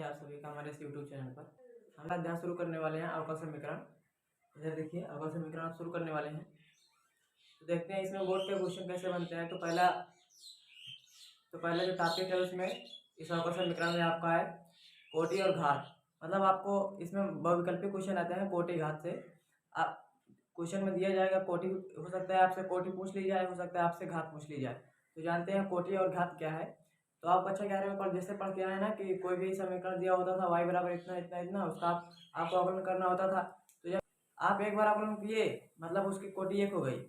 है आप सभी का हमारे इस यूट्यूब चैनल पर। हम अध्याय शुरू करने वाले हैं अवकल समीकरण। इधर देखिए अवकल समीकरण आप शुरू करने वाले हैं। तो देखते हैं इसमें बोर्ड के क्वेश्चन कैसे बनते हैं। तो पहला जो टॉपिक है उसमें इस अवकल समीकरण में आपका है कोटि और घात। मतलब आपको इसमें बहुविकल्पी क्वेश्चन आते हैं कोटि घात से। आप क्वेश्चन में दिया जाएगा कोटि, हो सकता है आपसे कोटि पूछ ली जाए, हो सकता है आपसे घात पूछ ली जाए। तो जानते हैं कोटि और घात क्या है। तो आप कक्षा 11 में जैसे पढ़ के आए ना कि कोई भी समीकरण दिया होता था y बराबर इतना इतना इतना, उसका आपको अवकलन करना होता था। तो जब आप एक बार अवकलन किए मतलब उसकी कोटि 1 हो गई,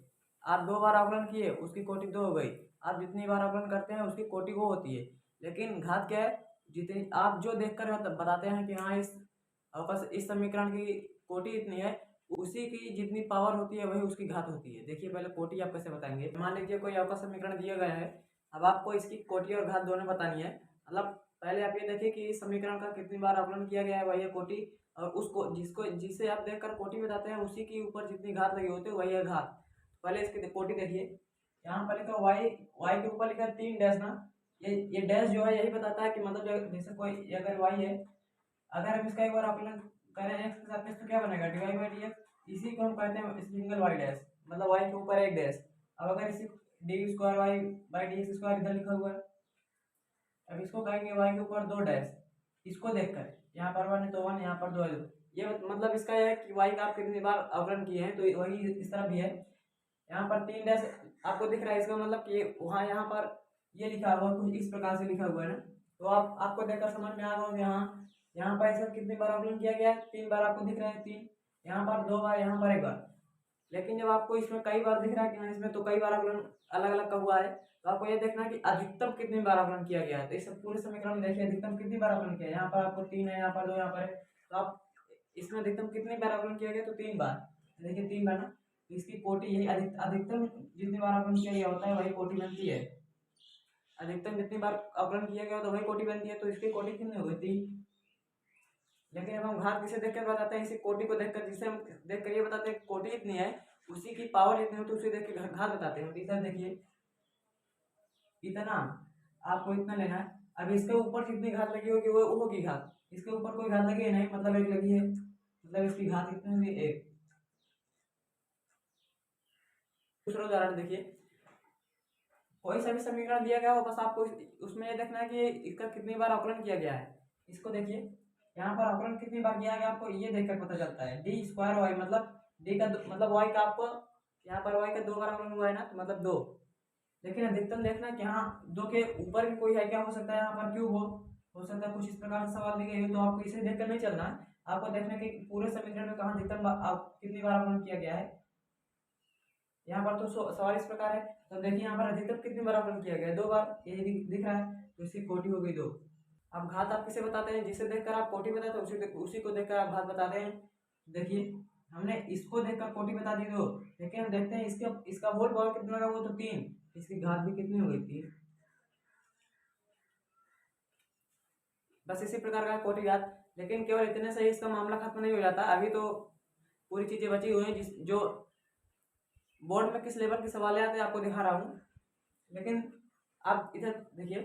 आप 2 बार अवकलन किए उसकी कोटि 2 हो गई, आप जितनी बार अवकलन करते हैं उसकी कोटि वो होती है। लेकिन घात क्या है, जितनी आप जो देखकर बताते हैं कि हाँ इस समीकरण की कोटि इतनी है, उसी की जितनी पावर होती है वही उसकी घात होती है। देखिए पहले कोटि आप कैसे बताएंगे। मान लीजिए कोई अवकल समीकरण दिया गया है, अब आपको इसकी कोटि और घात दोनों बतानी है। मतलब पहले आप ये देखिए कि इस समीकरण का कितनी बार अवकलन किया गया है वही है कोटि, और उसको जिसे आप देखकर कोटि बताते हैं उसी के ऊपर जितनी घात लगी होती है वही है घात। पहले इसकी कोटि देखिए, यहाँ पर लिखा y के ऊपर लिखा है 3 डैश ना। ये डैश जो है यही बताता है कि मतलब जैसे कोई अगर y है, अगर हम इसका एक बार अवकलन करें x के साथ तो क्या बनेगा dy बाई dx। इसी को हम कहते हैं सिंगल y डैश, मतलब y के ऊपर एक डैश। अब अगर इसी d square y by D x square इधर लिखा हुआ है, अब इसको कहेंगे y के ऊपर 2 डैश। इसको देखकर यहाँ पर 1 है तो 1, यहाँ पर 2 है 2। ये मतलब इसका यह है कि y का आप कितनी बार अवकलन किए हैं, तो वही इस तरह भी है। यहाँ पर 3 डैश आपको दिख रहा है, इसका मतलब कि वहाँ यहाँ पर ये लिखा हुआ कुछ इस प्रकार से लिखा हुआ है ना। तो आपको देखकर समझ में आ गया होगा यहाँ पर इसका कितनी बार अवकलन किया गया है, 3 बार आपको दिख रहा है 3, यहाँ पर 2 बार, यहाँ पर 1 बार। लेकिन जब आपको इसमें कई बार दिख रहा है कि हाँ इसमें तो कई बार अवकलन अलग अलग का हुआ है, तो आपको ये देखना है कि अधिकतम कितनी बार अवकलन किया गया है। तो इस पूरे समीकरण में देखिए अधिकतम कितनी बार अवकलन किया है। यहाँ पर आपको 3 है, यहाँ पर 2, यहाँ पर है, तो आप इसमें अधिकतम कितनी बार अवकलन किया गया, तो 3 बार। देखिए 3 बार ना, इसकी कोटि यही अधिकतम जितनी बार अवकलन किया गया होता है वही कोटि बनती है। अधिकतम जितनी बार अवकलन किया गया तो वही कोटि बनती है, तो इसकी कोटि कितनी हो गई 3। लेकिन अब हम घात किसे देखकर बताते हैं, इसी कोटि को देखकर, जिसे हम देखकर ये बताते हैं कोटि इतनी है, उसी की पावर इतनी हो तो उसे देख के घात बताते हैं। इधर देखिए इतना आपको इतना लेना है। अब इसके ऊपर कितनी घात लगी होगी वो होगी घात, इसके ऊपर कोई घात लगी है नहीं, मतलब 1 लगी है, मतलब इसकी घात कितनी होगी 1। दूसरा उदाहरण देखिए, कोई सा भी समीकरण दिया गया हो, बस आपको उसमें ये देखना है कि इसका कितनी बार अवकलन किया गया है। इसको देखिए यहाँ पर अवकलन कितनी बार किया गया आपको ये देखकर पता चलता है। डी स्क्वायर वाई मतलब डी का मतलब वाई का आपको यहाँ पर वाई का 2 बार अवकलन हुआ है ना, तो मतलब 2। लेकिन अधिकतम देखना कि हाँ 2 के ऊपर भी कोई है क्या, हो सकता है यहाँ पर क्यूब हो सकता है कुछ इस प्रकार से सवाल दिए गए, तो आपको इसे देखकर नहीं चलना है। आपको देखना कि पूरे समीकरण में कहाँ अधिकतम कितनी बार अवकलन किया गया है। यहाँ पर तो सवाल इस प्रकार है, तो देखिए यहाँ पर अधिकतम कितनी बार अवकलन किया गया, 2 बार, ये दिख रहा है, तो इसकी कोटि हो गई 2। अब घात आप किसे बताते हैं, जिसे देखकर आप कोटि बताते हैं उसी को देखकर आप घात बताते हैं। देखिए हमने इसको देखकर कोटि बता दी 2, लेकिन हम देखते हैं इसका होल पावर कितना होगा, वो तो 3, इसकी घात भी कितनी हो गई 3। बस इसी प्रकार का कोटि घात। लेकिन केवल इतने से ही इसका मामला खत्म नहीं हो जाता, अभी तो पूरी चीजें बची हुई हैं जो बोर्ड में किस लेवल के सवाल आते हैं आपको दिखा रहा हूँ। लेकिन आप इधर देखिए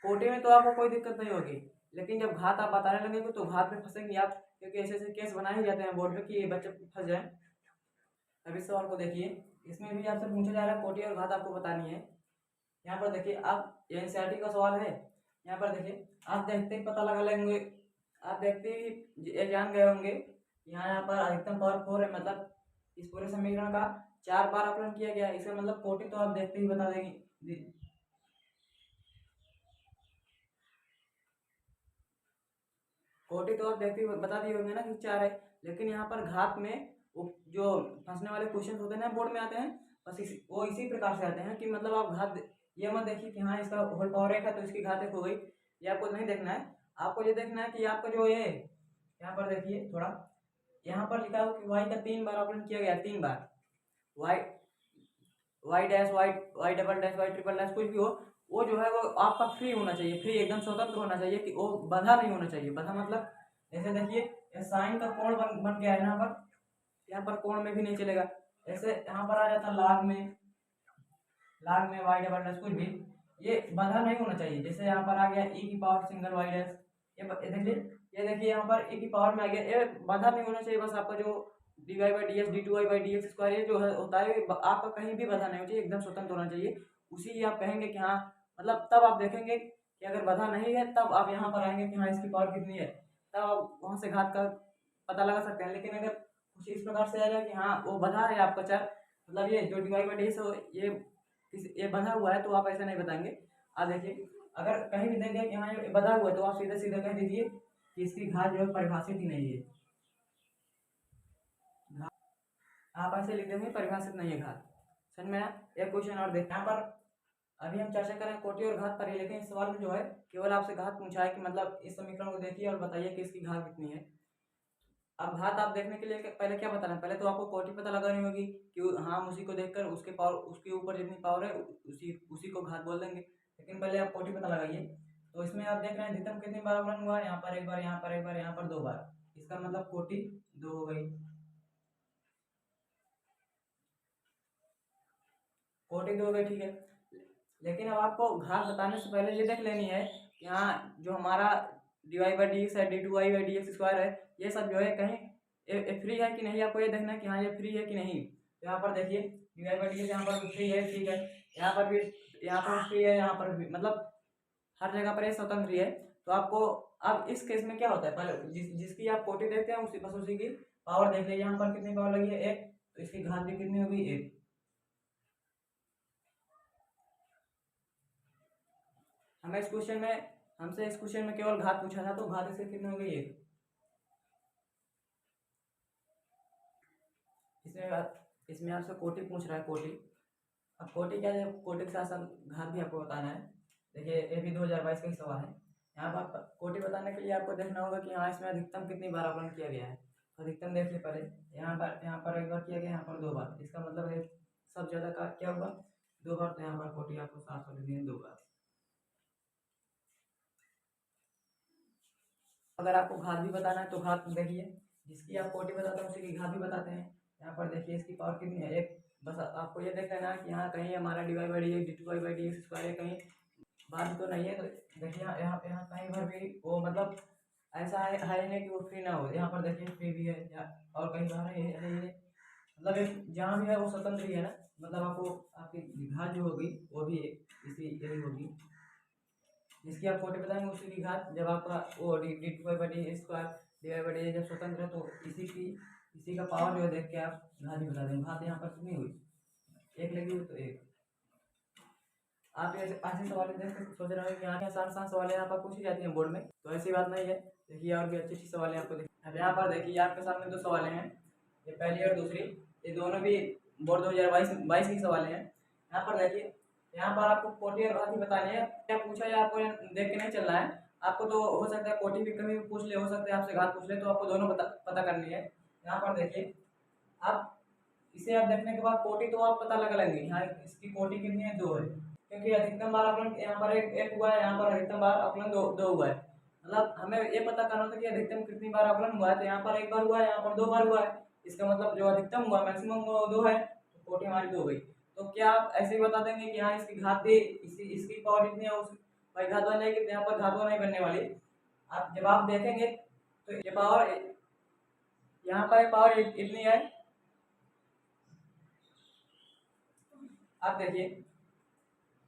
कोटि में तो आपको कोई दिक्कत नहीं होगी, लेकिन जब घात आप बताने लगेंगे तो घात में फंसेंगे आप, क्योंकि ऐसे ऐसे केस बनाए ही जाते हैं बोर्ड में कि ये बच्चे फंस जाए। अब इस सवाल को देखिए, इसमें भी आपसे पूछा जा रहा है कोटि और घात आपको बतानी है। यहाँ पर देखिए आप एनसीईआरटी का सवाल है, यहाँ पर देखिए आप देखते ही पता लगा लेंगे, आप देखते ही ये जान गए होंगे यहाँ पर अधिकतम पावर 4 है, मतलब इस पूरे समीकरण का 4 बार अवकलन किया गया है। इसका मतलब कोटि तो आप देखते ही बता देंगे, कोटि तो आप देखते ही बता दिए होंगे ना कि 4 है। लेकिन यहाँ पर घात में जो फंसने वाले क्वेश्चन होते हैं ना बोर्ड में आते हैं, बस वो इसी प्रकार से आते हैं कि मतलब आप घात ये मत देखिए कि हाँ इसका होल पावर 1 है तो इसकी घात 1 हो गई, ये आपको नहीं देखना है। आपको ये देखना है कि आपका जो ये यहाँ पर देखिए थोड़ा, यहाँ पर लिखा हो कि y का 3 बार अवकलन किया गया, 3 बार y dash y double dash y triple dash कुछ भी हो, वो जो है वो आपका फ्री होना चाहिए, फ्री एकदम स्वतंत्र होना चाहिए, कि वो बंधा नहीं होना चाहिए। बंधा मतलब जैसे देखिए साइन का कोण बन गया है यहाँ पर कोण में भी नहीं चलेगा, ऐसे यहाँ पर आ जाता लाग में वाई डबल डैश कुछ भी, ये बंधा नहीं होना चाहिए। जैसे यहाँ पर आ गया e की पावर सिंगल वाई डैश, ये ये देखिए यहाँ पर ए की पावर में आ गया, ये बाधा नहीं होना चाहिए, बस आपका जो d Y by D x d two Y by D x square ये जो है होता है आपका कहीं भी बाधा नहीं होना चाहिए, एकदम स्वतंत्र होना चाहिए। उसी ही आप कहेंगे कि हाँ, मतलब तब आप देखेंगे कि अगर बाधा नहीं है तब आप यहाँ पर आएंगे कि हाँ इसकी पावर कितनी है, तब आप वहाँ से घात का पता लगा सकते हैं। लेकिन अगर कुछ इस प्रकार से आएगा कि हाँ वो बंधा है आपका चर, मतलब ये जो d Y by D x ये बंधा हुआ है, तो आप ऐसा नहीं बताएंगे। आप देखिए अगर कहीं भी देंगे कि हाँ ये बंधा हुआ है, तो आप सीधे सीधे कह दीजिए कि इसकी घात जो है परिभाषित ही नहीं है। आप ऐसे लिख देंगे परिभाषित नहीं है घात। समझ में आया? एक क्वेश्चन और देखते हैं। यहाँ पर अभी हम चर्चा करें कोटि और घात पर ही, लेकिन इस सवाल में जो है केवल आपसे घात पूछा है कि मतलब इस समीकरण को देखिए और बताइए कि इसकी घात कितनी है। अब घात आप देखने के लिए पहले क्या बताना है, पहले तो आपको कोटि पता लगानी होगी कि हाँ उसी को देखकर उसके पावर, उसके ऊपर जितनी पावर है उसी को घात बोल देंगे। लेकिन पहले आप कोटि पता लगाइए। तो इसमें आप देख रहे हैं अधिकतम कितनी बार अवकलन हुआ है, यहाँ पर एक बार, यहाँ पर एक बार, यहाँ पर दो बार, इसका मतलब कोटि दो हो गई, कोटि दो हो गई, ठीक है। लेकिन अब आपको घात बताने से पहले ये देख लेनी है कि हाँ जो हमारा D Y by D X है, D two Y by D x square है, ये सब जो है कहीं फ्री है कि नहीं, आपको ये देखना है कि हाँ ये फ्री है कि नहीं। तो यहाँ पर देखिए d Y by D x यहाँ पर फ्री है, ठीक है, यहाँ पर भी, यहाँ पर फ्री है, यहाँ पर भी, मतलब हर जगह पर ये स्वतंत्र ही है। तो आपको अब इस केस में क्या होता है, पहले जिसकी आप कोटि देखते हैं उसी बस उसी की पावर देख लीजिए। यहाँ पर कितनी पावर लगी है, एक, तो इसकी घात भी कितनी होगी, एक। हमसे इस क्वेश्चन में केवल घात पूछा था, तो घात इससे कितनी हो गई, एक। इसमें आपसे कोटि पूछ रहा है, कोटि। अब कोटि क्या है, कोटि के साथ साथ घात भी आपको बताना है। देखिए ये भी 2022 का ही सवाल है। यहाँ पर कोटि बताने के लिए आपको देखना होगा कि हाँ इसमें अधिकतम कितनी बार अवकलन किया गया है। तो अधिकतम देख ले पहले, यहाँ पर एक बार किया गया, यहाँ पर दो बार, इसका मतलब है सब ज्यादा का क्या हुआ, दो बार। तो यहाँ पर कोटि आपको 700 लिखनी है, दो बार। अगर आपको घात भी बताना है तो घात देखिए, जिसकी आप कोटि बताते हैं उसी की घात भी बताते हैं। यहाँ पर देखिए इसकी पावर कितनी है, एक। बस आपको ये देख लेना है कि यहाँ कहीं हमारा D Y by D x d two Y by D x square है, कहीं बात तो नहीं है। तो देखिए यहाँ यहाँ कहीं भर भी वो मतलब ऐसा है नहीं कि वो फ्री ना हो। यहाँ पर देखिए फ्री भी है और कहीं बाहर है, मतलब एक जहाँ भी है वो स्वतंत्र ही है ना, मतलब आपको आपकी घात जो होगी वो भी इसी यही होगी, जिसकी आप कोटि बताएंगे उसी की घात। जब आपका वो d d two Y by d square d Y by d जब स्वतंत्र है, तो इसी का पावर जो है देख के आप घात ही बता देंगे। घात यहाँ पर कितनी हुई, एक लगी हुई, तो एक। आप ऐसे ऐसे सवाल देख के सोच रहे हो कि यहाँ आसान आसान सवाल यहाँ पर पूछी जाती हैं बोर्ड में, तो ऐसी बात नहीं है। देखिए और भी अच्छी अच्छी सवाल आपको देखिए। अब यहाँ पर देखिए आपके सामने दो सवाल हैं, ये पहली और दूसरी, ये दोनों भी बोर्ड 2022 की सवाल हैं। यहाँ पर देखिए, यहाँ पर आपको कोटि और घात ही बताने हैं। क्या पूछा है आपको देख के नहीं चलना है आपको, तो हो सकता है कोटि भी कभी पूछ ले, हो सकता है आपसे घात पूछ ले, तो आपको दोनों पता करनी है। यहाँ पर देखिए आप इसे आप देखने के बाद कोटि तो आप पता लगा लेंगे, यहाँ इसकी कोटि कितनी है, दो है, क्योंकि अधिकतम बार अवकलन यहाँ पर एक हुआ है, यहाँ पर अधिकतम बार अवकलन दो हुआ है। मतलब हमें ये पता करना था कि अधिकतम कितनी बार अवकलन हुआ है, तो यहाँ पर एक बार हुआ है, यहाँ पर दो बार हुआ है। इसका मतलब जो अधिकतम हुआ मैक्सिमम हुआ वो दो है, तो कोटि हमारी दो हो गई। तो क्या आप ऐसे ही बता देंगे कि हाँ इसकी घात दे, इसकी पावर इतनी है, उस भाई घात बन जाएगी, तो यहाँ पर घात नहीं बनने वाली। आप जब आप देखेंगे तो ये पावर, यहाँ पर पावर इतनी है। आप देखिए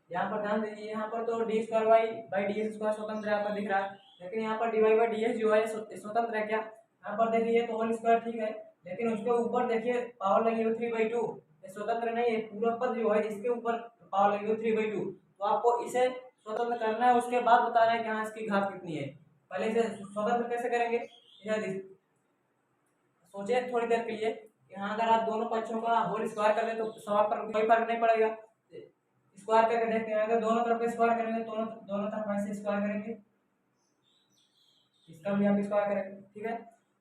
यहाँ पर ध्यान दीजिए, यहाँ पर तो d square y by D x square स्वतंत्र है, आपका दिख रहा है। लेकिन यहाँ पर d Y by D x जो है स्वतंत्र है क्या, यहाँ पर देखिए तो होल स्क्वायर ठीक है, लेकिन उसके ऊपर देखिए पावर लगी हुई 3/2, ये स्वतंत्र नहीं है। पूरा पद जो है इसके ऊपर पावर लगी हुई 3/2, तो आपको इसे स्वतंत्र करना है, उसके बाद बताना है कि हाँ इसकी घात कितनी है। पहले इसे स्वतंत्र कैसे करेंगे, सोचे थोड़ी देर के लिए कि हाँ अगर आप दोनों पक्षों का होल स्क्वायर कर ले तो सवाल पर कोई फर्क नहीं पड़ेगा। स्क्वायर करके देखते हैं, अगर दोनों तरफ स्क्वायर करेंगे, दोनों तरफ ऐसे स्क्वायर करेंगे, इसका भी हम स्क्वायर करेंगे, ठीक है।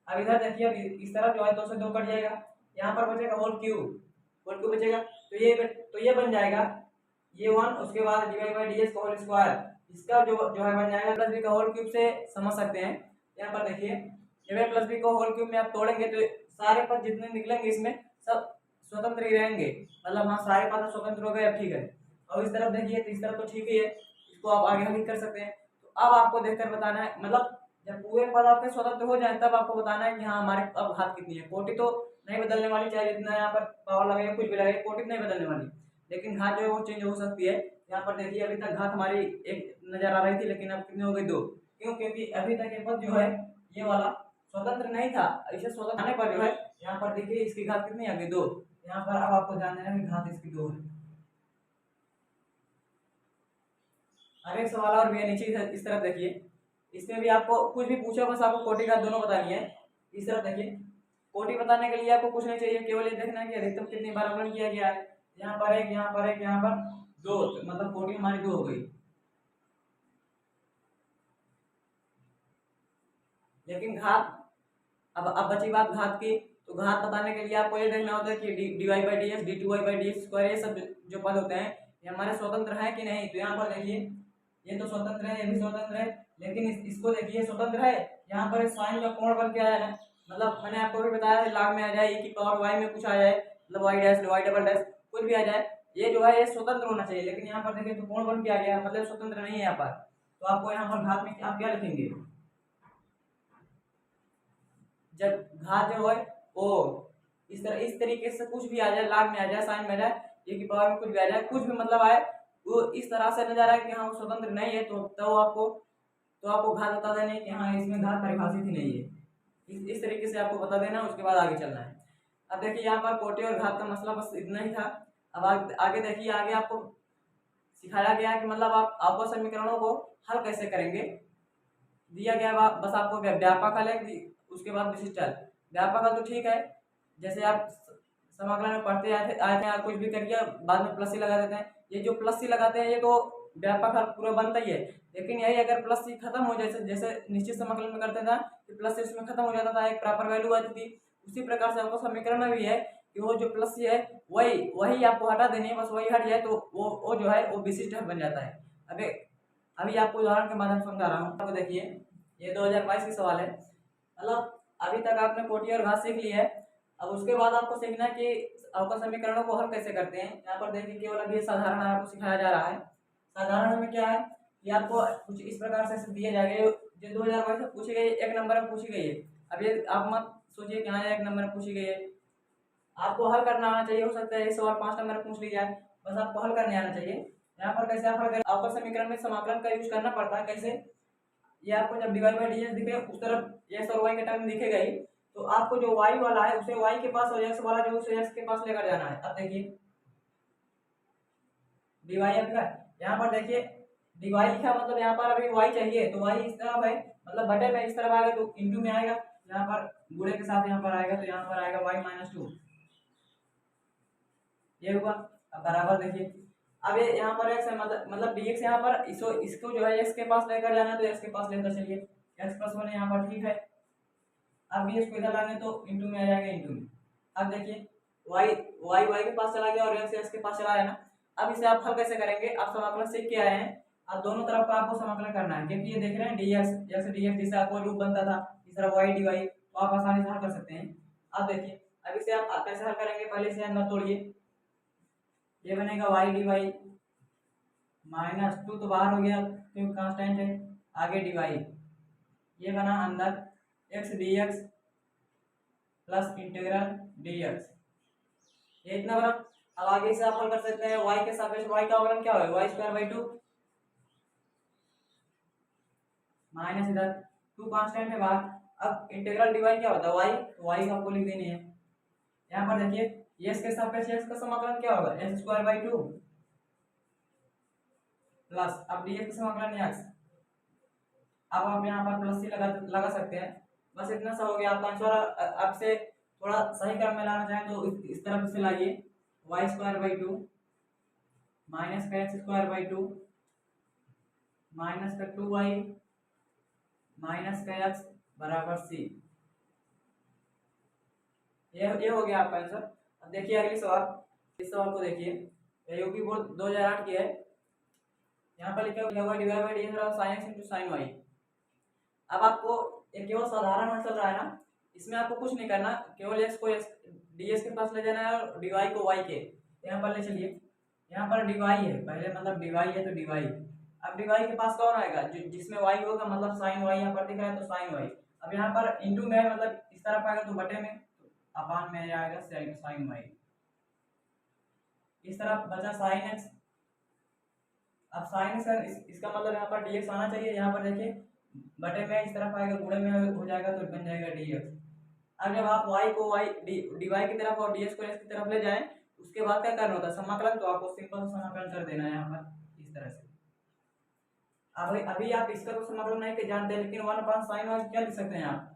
अब इधर देखिए, अब इस तरफ जो है 2 से 2 कट जाएगा, यहाँ पर बचेगा होल क्यूब बचेगा, तो ये बन जाएगा ये 1, उसके बाद डिवाइड बाय ds का होल स्क्वायर, इसका जो है बन जाएगा प्लस b का होल क्यूब से समझ सकते हैं। यहाँ पर देखिए a प्लस b को होल क्यूब में आप तोड़ेंगे तो सारे पद जितने निकलेंगे इसमें सब स्वतंत्र ही रहेंगे, मतलब हाँ सारे पद स्वतंत्र हो गए, अब ठीक है। और इस तरफ देखिए, तो इस तरफ तो ठीक ही है, इसको आप आगे भी कर सकते हैं। तो अब आपको देखकर बताना है, मतलब जब पूरे पद आपके स्वतंत्र हो जाए तब आपको बताना है कि हाँ हमारे अब घात कितनी है। कोटि तो नहीं बदलने वाली, चाहे जितना यहाँ पर पावर लगाए कुछ भी लगाए, कोटि नहीं बदलने वाली, लेकिन घात जो है वो चेंज हो सकती है। यहाँ पर देखिए अभी तक घात हमारी एक नजर आ रही थी, लेकिन अब कितनी हो गई, 2। क्यों? क्योंकि अभी तक ये पद जो है ये वाला स्वतंत्र नहीं था। इसे स्वतंत्र आने पर जो है यहाँ पर देखिए इसकी घात कितनी आ गई, 2। यहाँ पर अब आपको ध्यान देना है कि घात इसकी 2 है। अब एक सवाल और भी है, नीचे इस तरफ देखिए, इसमें भी आपको कुछ भी पूछो बस आपको कोटि घात दोनों बतानी है। इस तरफ देखिए, कोटि बताने के लिए आपको कुछ नहीं चाहिए, केवल ये देखना है कि अधिकतम कितनी बार अवकलन किया गया है। यहाँ पर एक, यहाँ पर एक, यहाँ पर 2, मतलब कोटि हमारी 2 हो गई। लेकिन घात, अब बची बात घात की। तो घात बताने के लिए आपको ये देखना होता है कि dy by D s, d two Y by d square, ये सब जो पद होते हैं ये हमारे स्वतंत्र है कि नहीं। तो यहाँ पर देखिए ये तो स्वतंत्र है, ये भी स्वतंत्र है, लेकिन इसको देखिए स्वतंत्र है। यहाँ पर साइन का कोण बन के आया है, मतलब मैंने आपको भी बताया लाग में आ जाए, e की पावर y में कुछ आ जाए, मतलब y dash y double dash कुछ भी आ जाए, ये जो है ये स्वतंत्र होना चाहिए। लेकिन यहाँ पर देखिए तो कोण बन के आ गया, मतलब स्वतंत्र नहीं है यहाँ पर। तो आपको यहाँ पर घात में आप क्या लिखेंगे, जब घात जो है वो इस तरीके से कुछ भी आ जाए, लाग में आ जाए, साइन में आ जाए, ये की पावर में कुछ भी आ जाए, कुछ भी मतलब आए, वो इस तरह से नजर आए कि हाँ वो स्वतंत्र नहीं है, तो आपको घात बता देना है कि हाँ इसमें घात परिभाषित ही नहीं है। इस तरीके से आपको बता देना, उसके बाद आगे चलना है। अब देखिए यहाँ पर कोटि और घात का मसला बस इतना ही था। अब आगे देखिए, आगे आपको सिखाया गया है कि मतलब आप अवकल समीकरणों को हल कैसे करेंगे। दिया गया बस आपको व्यापक हल है, उसके बाद विशिष्ट हल। व्यापक हल तो ठीक है, जैसे आप समाकलन में पढ़ते आए थे आप कुछ भी करिए बाद में प्लस सी लगा देते हैं। ये जो प्लस सी लगाते हैं ये तो व्यापक हल पूरा बनता ही है, लेकिन यही अगर प्लस सी खत्म हो, जैसे जैसे निश्चित समाकलन में करते था कि प्लस सी उसमें खत्म हो जाता था, एक प्रॉपर वैल्यू आती थी, उसी प्रकार से आपको समीकरण में भी है कि वो जो प्लस सी है वही वही आपको हटा देनी है, बस वही हट जाए तो वो जो है वो विशिष्ट हल बन जाता है। अभी अभी आपको उदाहरण के माध्यम से समझा रहा हूँ। आपको देखिए ये 2022 की सवाल है, मतलब अभी तक आपने कोटि और घात सीख ली है। अब उसके बाद आपको सीखना है कि अवकल समीकरणों को हल कैसे करते हैं। यहाँ पर देखिए केवल अभी साधारण आपको सिखाया जा रहा है। साधारण में क्या है कि आपको कुछ इस प्रकार से दिए जाएंगे, जो 2022 में पूछी गई, एक नंबर में पूछी गई है। अब ये आप मत सोचिए कि हाँ एक नंबर में पूछी गई है, आपको हल करना आना चाहिए। हो सकता है ये सवाल 5 नंबर में पूछ लिया है, बस आपको हल करने आना चाहिए। यहाँ पर कैसे आप हल करें, अवकल समीकरण में समाकलन का यूज करना पड़ता है। कैसे, ये आपको जब डिवाइड बाई डी दिखे उस तरफ एक्स और वाई के टर्म दिखेगा ही, तो आपको जो वाई वाला है उसे वाई के पास और एक्स वाला जो उसे एक्स के पास लेकर जाना है। अब देखिए डीवाई लिखा, यहाँ पर देखिए डीवाई लिखा, मतलब यहाँ पर अभी वाई चाहिए, तो वाई इस तरफ है, मतलब बटे में इस तरफ आएगा तो इंटू में आएगा, यहाँ पर गुणे के साथ यहाँ पर आएगा, तो यहाँ पर आएगा वाई माइनस 2, ये हुआ। अब बराबर देखिए, अब ये यहाँ पर एक्स है, मतलब dx यहाँ पर इसको जो है एक्स के पास लेकर जाना है, तो एक्स के पास लेकर चलिए, एक्स प्लस 1 यहाँ पर ठीक है। अब dx को इधर लाएंगे तो इंटू में आ जाएगा, इंटू में। अब देखिए y के पास चला गया और x के पास चला है ना। अब इसे आप हल कैसे करेंगे, आप समाकलन सीख के आए हैं, अब दोनों तरफ का आपको समाकलन करना है, क्योंकि ये देख रहे हैं dx जिससे आपको रूप बनता था, इस तरह y dy, तो आप आसानी से हल कर सकते हैं। अब देखिए अब इसे आप कैसे हल करेंगे, पहले इसे अंदर तोड़िए, ये बनेगा y dy माइनस 2 तो बाहर हो गया क्योंकि कांस्टेंट है, आगे dy, ये बना अंदर x dx plus integral dx, ये इतना बना। अब आगे से आप हल कर सकते हैं, y के सापेक्ष y का अवकलन क्या होगा, y स्क्वायर बाई 2 माइनस इधर 2 कांस्टेंट है बाहर। अब इंटीग्रल dy क्या होता है y, तो y आपको लिख देनी है। यहाँ पर देखिए x के सापेक्ष x का समाकलन क्या होगा, x स्क्वायर बाई 2 प्लस अब dx का समाकलन x, अब आप यहाँ पर प्लस सी लगा सकते हैं। बस इतना सा हो गया आपका आंसर। आपसे थोड़ा सही क्रम में लाना चाहें तो इस तरफ से लाइए, वाई स्क्वायर बाई 2 माइनस का एक्स स्क्वायर बाई 2 माइनस का 2y माइनस का x बराबर c, ये हो गया आपका आंसर। अब देखिए अगली सवाल, इस सवाल को देखिए, यूपी बोर्ड 2008 की है। यहाँ पर लिखा हुआ divide by d sine x into sine y. अब आपको ये केवल साधारण हल चल रहा है ना, इसमें आपको कुछ नहीं करना, केवल एक्स को डीएस के पास ले जाना है और डीवाई को वाई के यहाँ पर ले चलिए। यहाँ पर डीवाई है पहले, मतलब डीवाई है तो डीवाई, अब dy के पास कौन आएगा, जिसमें y होगा, मतलब साइन y यहाँ पर दिख रहा है तो साइन y। अब यहाँ पर इंटू में है, मतलब इस तरफ आएगा तो बटे में, तो अपान में आएगा साइन y। इस तरफ बचा साइन x। अब साइन x इसका मतलब यहाँ पर dx आना चाहिए, यहाँ पर देखिए बटे में इस तरफ आएगा, गुणे में हो जाएगा तो बन जाएगा dx। अब जब आप y को dy की तरफ और dx को x की तरफ ले जाएं, उसके बाद क्या करना होता है, समाकलन। तो आपको सिंपल समाकलन कर देना है यहाँ पर इस तरह से। अभी आप इसका तो समाकलन नहीं के जानते, लेकिन 1/sin y क्या लिख सकते हैं आप,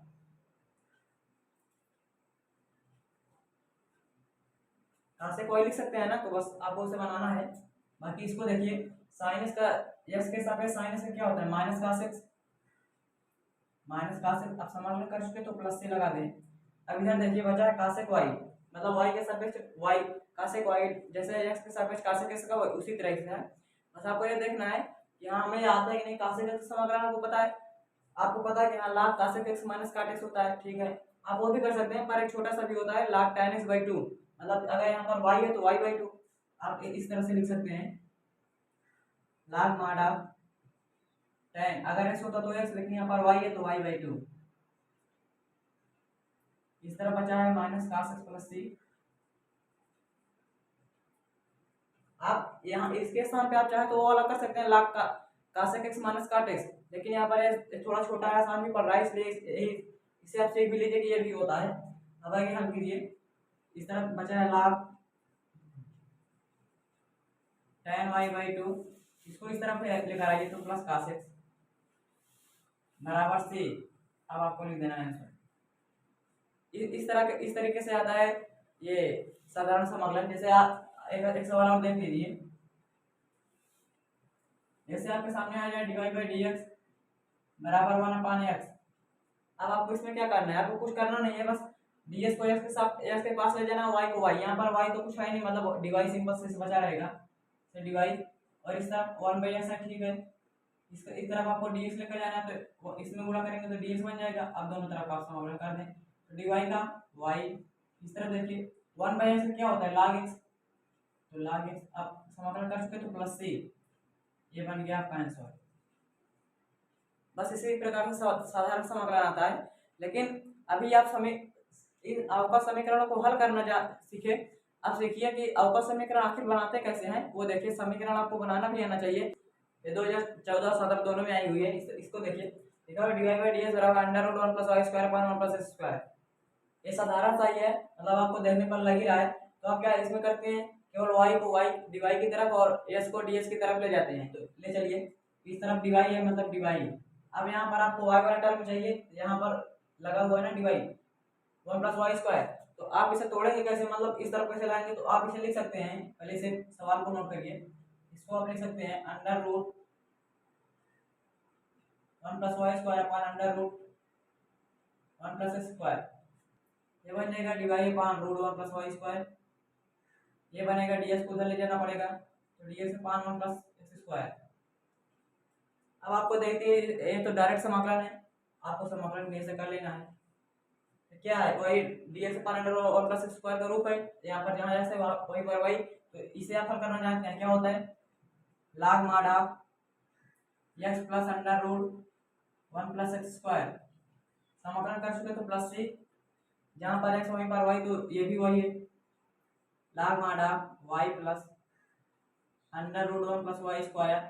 से कोई लिख सकते हैं ना, तो बस आपको उसे बनाना है। बाकी इसको देखिए, साइन का x के सापेक्ष साइन का क्या होता है, माइनस का x। अब समाकलन कर चुके तो प्लस से लगा दें। अब इधर देखिए बचा है कासेक y, मतलब y के सापेक्ष y, कासेक y जैसे x के सापेक्ष कासेक x का उसी तरह से है। बस आपको ये देखना है कि हाँ हमें आता है कि नहीं कासेक x समाकलन। आपको पता है कि हाँ लाग कासेक x माइनस काट x होता है, ठीक है। आप वो भी कर सकते हैं, पर एक छोटा सा भी होता है लाग tan x/2, मतलब अगर यहाँ पर y है तो y/2 आप इस तरह से लिख सकते हैं, लाग माड आप tan, अगर x होता तो x, लेकिन यहाँ पर y है तो y/2। इस तरह बचा है minus cos x plus c। आप यहाँ इसके स्थान पे आप चाहे तो वो अलग कर सकते हैं, लाग का cos x माइनस काट x, लेकिन यहाँ पर थोड़ा छोटा है, आसान भी पड़ रहा है, इसलिए इसे आप सीख भी लीजिए कि ये भी होता है। अब आगे हल कीजिए, इस तरफ बचा है लाग tan y/2, इसको इस तरफ लेकर आइए तो प्लस cos x बराबर c। अब आपको लिख देना है आंसर। इस तरीके से आता है ये साधारण समाकलन। जैसे आप एक सवाल और देख लीजिए, जैसे आपके सामने आ जाए dy/dx बराबर 1/x। अब आपको इसमें क्या करना है, आपको कुछ करना नहीं है, बस ds को x के साथ x के पास ले जाना, y को y, यहाँ पर y तो कुछ है नहीं, मतलब dy सिंपल से बचा रहेगा, तो dy, और इस तरफ 1/x है, ठीक है। इस तरफ आपको dx लेकर जाना है, तो इसमें गुणा करेंगे तो dx बन जाएगा। अब दोनों तरफ आप समाकलन कर दें, तो dy का y, इस तरफ देखिए 1/x क्या होता है, log x, तो log x। अब समाकलन कर चुके तो प्लस c, ये बन गया आपका आंसर। बस इसी प्रकार से साधारण समाकलन आता है। लेकिन अभी आप इन अवकल समीकरणों को हल करना सीखे। अब सीखिए कि अवकल समीकरण आखिर बनाते कैसे हैं, वो देखिए। समीकरण आपको बनाना भी आना चाहिए, ये 2014-17 दोनों में आई हुई है। इसको देखिए, लिखा हुआ dy/dx बराबर √1 + y² / 1 + x²। ये साधारण सा ही है, मतलब आपको देखने पर लग ही रहा है। तो आप क्या इसमें करते हैं, केवल y को dy की तरफ और s को ds की तरफ ले जाते हैं। तो ले चलिए, इस तरफ dy है, मतलब dy। अब यहाँ पर आपको y वाला टर्म चाहिए, यहाँ पर लगा हुआ है ना dy 1 + y²। तो आप इसे तोड़ेंगे कैसे, मतलब इस तरफ कैसे लाएंगे, तो आप इसे लिख सकते हैं। पहले इसे सवाल को नोट करिए, इसको आप लिख सकते हैं √1 + y² / √1 + x²। ये बन जाएगा dy/√1 + y²। ये बनेगा ds को उधर ले जाना पड़ेगा, तो ds/1 + x²। अब आपको देखिए ये तो डायरेक्ट समाकलन है, आपको समाकलन कैसे कर लेना है, क्या है, वही ds/√1 + x² का रूप है। यहाँ पर जहाँ जैसे वही पर वही, तो इसे आप हल करना जानते हैं, क्या होता है, log mod of x + √1 + x²। समाकलन कर चुके तो प्लस c, जहाँ पर x वहीं पर y, तो ये भी वही है, log mod of y + √1 + y²।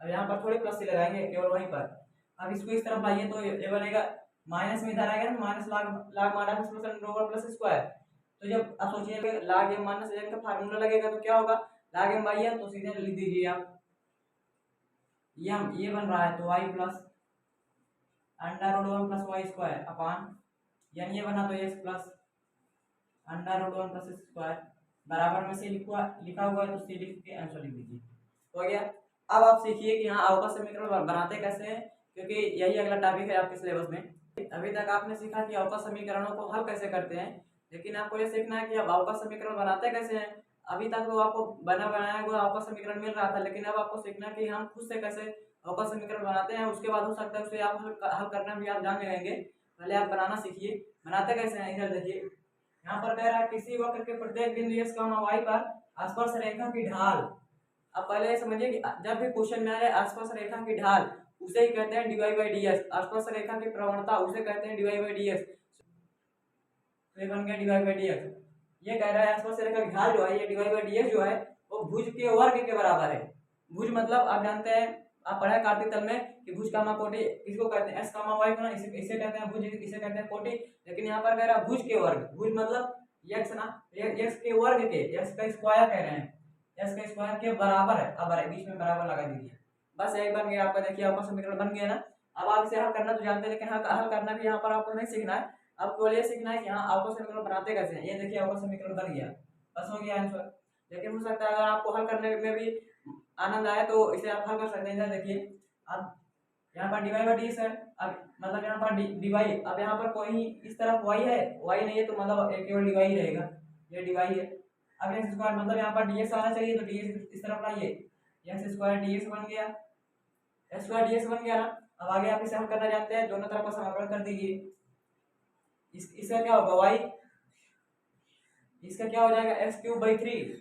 अब यहाँ पर थोड़ी प्लस सी लगाएंगे, केवल वहीं पर। अब इसको इस तरफ लाइए तो ये बनेगा, माइनस में इधर आएगा ना, minus log mod of √1 + x²। तो जब आप सोचिए log m - n का फार्मूला लगेगा तो क्या होगा, log m/n, तो सीधे लिख दीजिए आप m, ये बन रहा है तो y + √1 + y² अपान n, ये बना तो x + √1 + x² बराबर में से लिखा हुआ है, तो c लिख के आंसर लिख दीजिए, हो गया। अब आप सीखिए कि यहाँ अवकल समीकरण बनाते कैसे हैं, क्योंकि यही अगला टॉपिक है आपके सिलेबस में। अभी तक आपने सीखा कि अवकल समीकरणों को हल कैसे करते हैं, लेकिन आपको ये सीखना है कि अब अवकल समीकरण बनाते कैसे हैं। अभी तक तो आपको बनाया हुआ अवकल समीकरण मिल रहा था, लेकिन अब आपको सीखना है कि हम खुद से कैसे अवकल समीकरण बनाते हैं। उसके बाद हो सकता है उसे आप हल करना भी आप जान जाएंगे। पहले आप बनाना सीखिए, बनाते कैसे हैं। इधर देखिए, यहाँ पर कह रहा है किसी वक्र के प्रत्येक बिंदु x, y पर स्पर्श रेखा की ढाल अब पहले ये समझिए कि जब भी क्वेश्चन में आ जाए आसपास रेखा की ढाल, उसे ही कहते हैं dy बाई डी एस। आसपास रेखा की प्रवणता, उसे कहते हैं dy बाई डी एस। तो ये बन गया dy बाई डी एस। ये कह रहा है आसपास रेखा की ढाल जो है, ये dy बाई डी एस जो है वो भुज के वर्ग के बराबर है। भुज मतलब आप जानते हैं, आप पढ़ा है कार्तिक तल में कि भुज कामा कोटि किसको कहते हैं, s कामा y को ना, इसे कहते हैं भुज, इसे कहते हैं कोटि। लेकिन यहाँ पर कह रहा है भुज के वर्ग। भुज मतलब x ना, x के वर्ग के, x का स्क्वायर कह रहे हैं, x का स्क्वायर के बराबर है। अब बीच में बराबर लगा दीजिए, बस यही बन गया आपका। देखिए आपका समीकरण बन गया ना। अब आप इसे हल करना तो जानते हैं, लेकिन हल करना भी यहाँ पर आपको नहीं सीखना है। आपको ये सीखना है कि हाँ आपको समीकरण बनाते कैसे हैं। ये देखिए आपका समीकरण बन गया, बस हो गया आंसर। लेकिन हो सकता है अगर आपको हल करने में भी आनंद आए तो इसे आप हल कर सकते हैं। देखिए अब यहाँ पर डी वाई बाई डी है, अब मतलब यहाँ पर डी वाई, अब यहाँ पर कोई इस तरफ y है, y नहीं है तो मतलब केवल डी वाई रहेगा, ये डी वाई है। अब एक्स स्क्वायर मतलब यहाँ पर डी एक्स आना चाहिए, तो डी एक्स इस तरफ लाइए, एक्स स्क्वायर डी एक्स बन गया, एक्स स्क्वायर डी एक्स बन गया ना। अब आगे आप इसे हल करना जानते हैं, दोनों तरफ का समाकलन कर दीजिए। इसका क्या होगा y, इसका क्या हो जाएगा x cube by 3।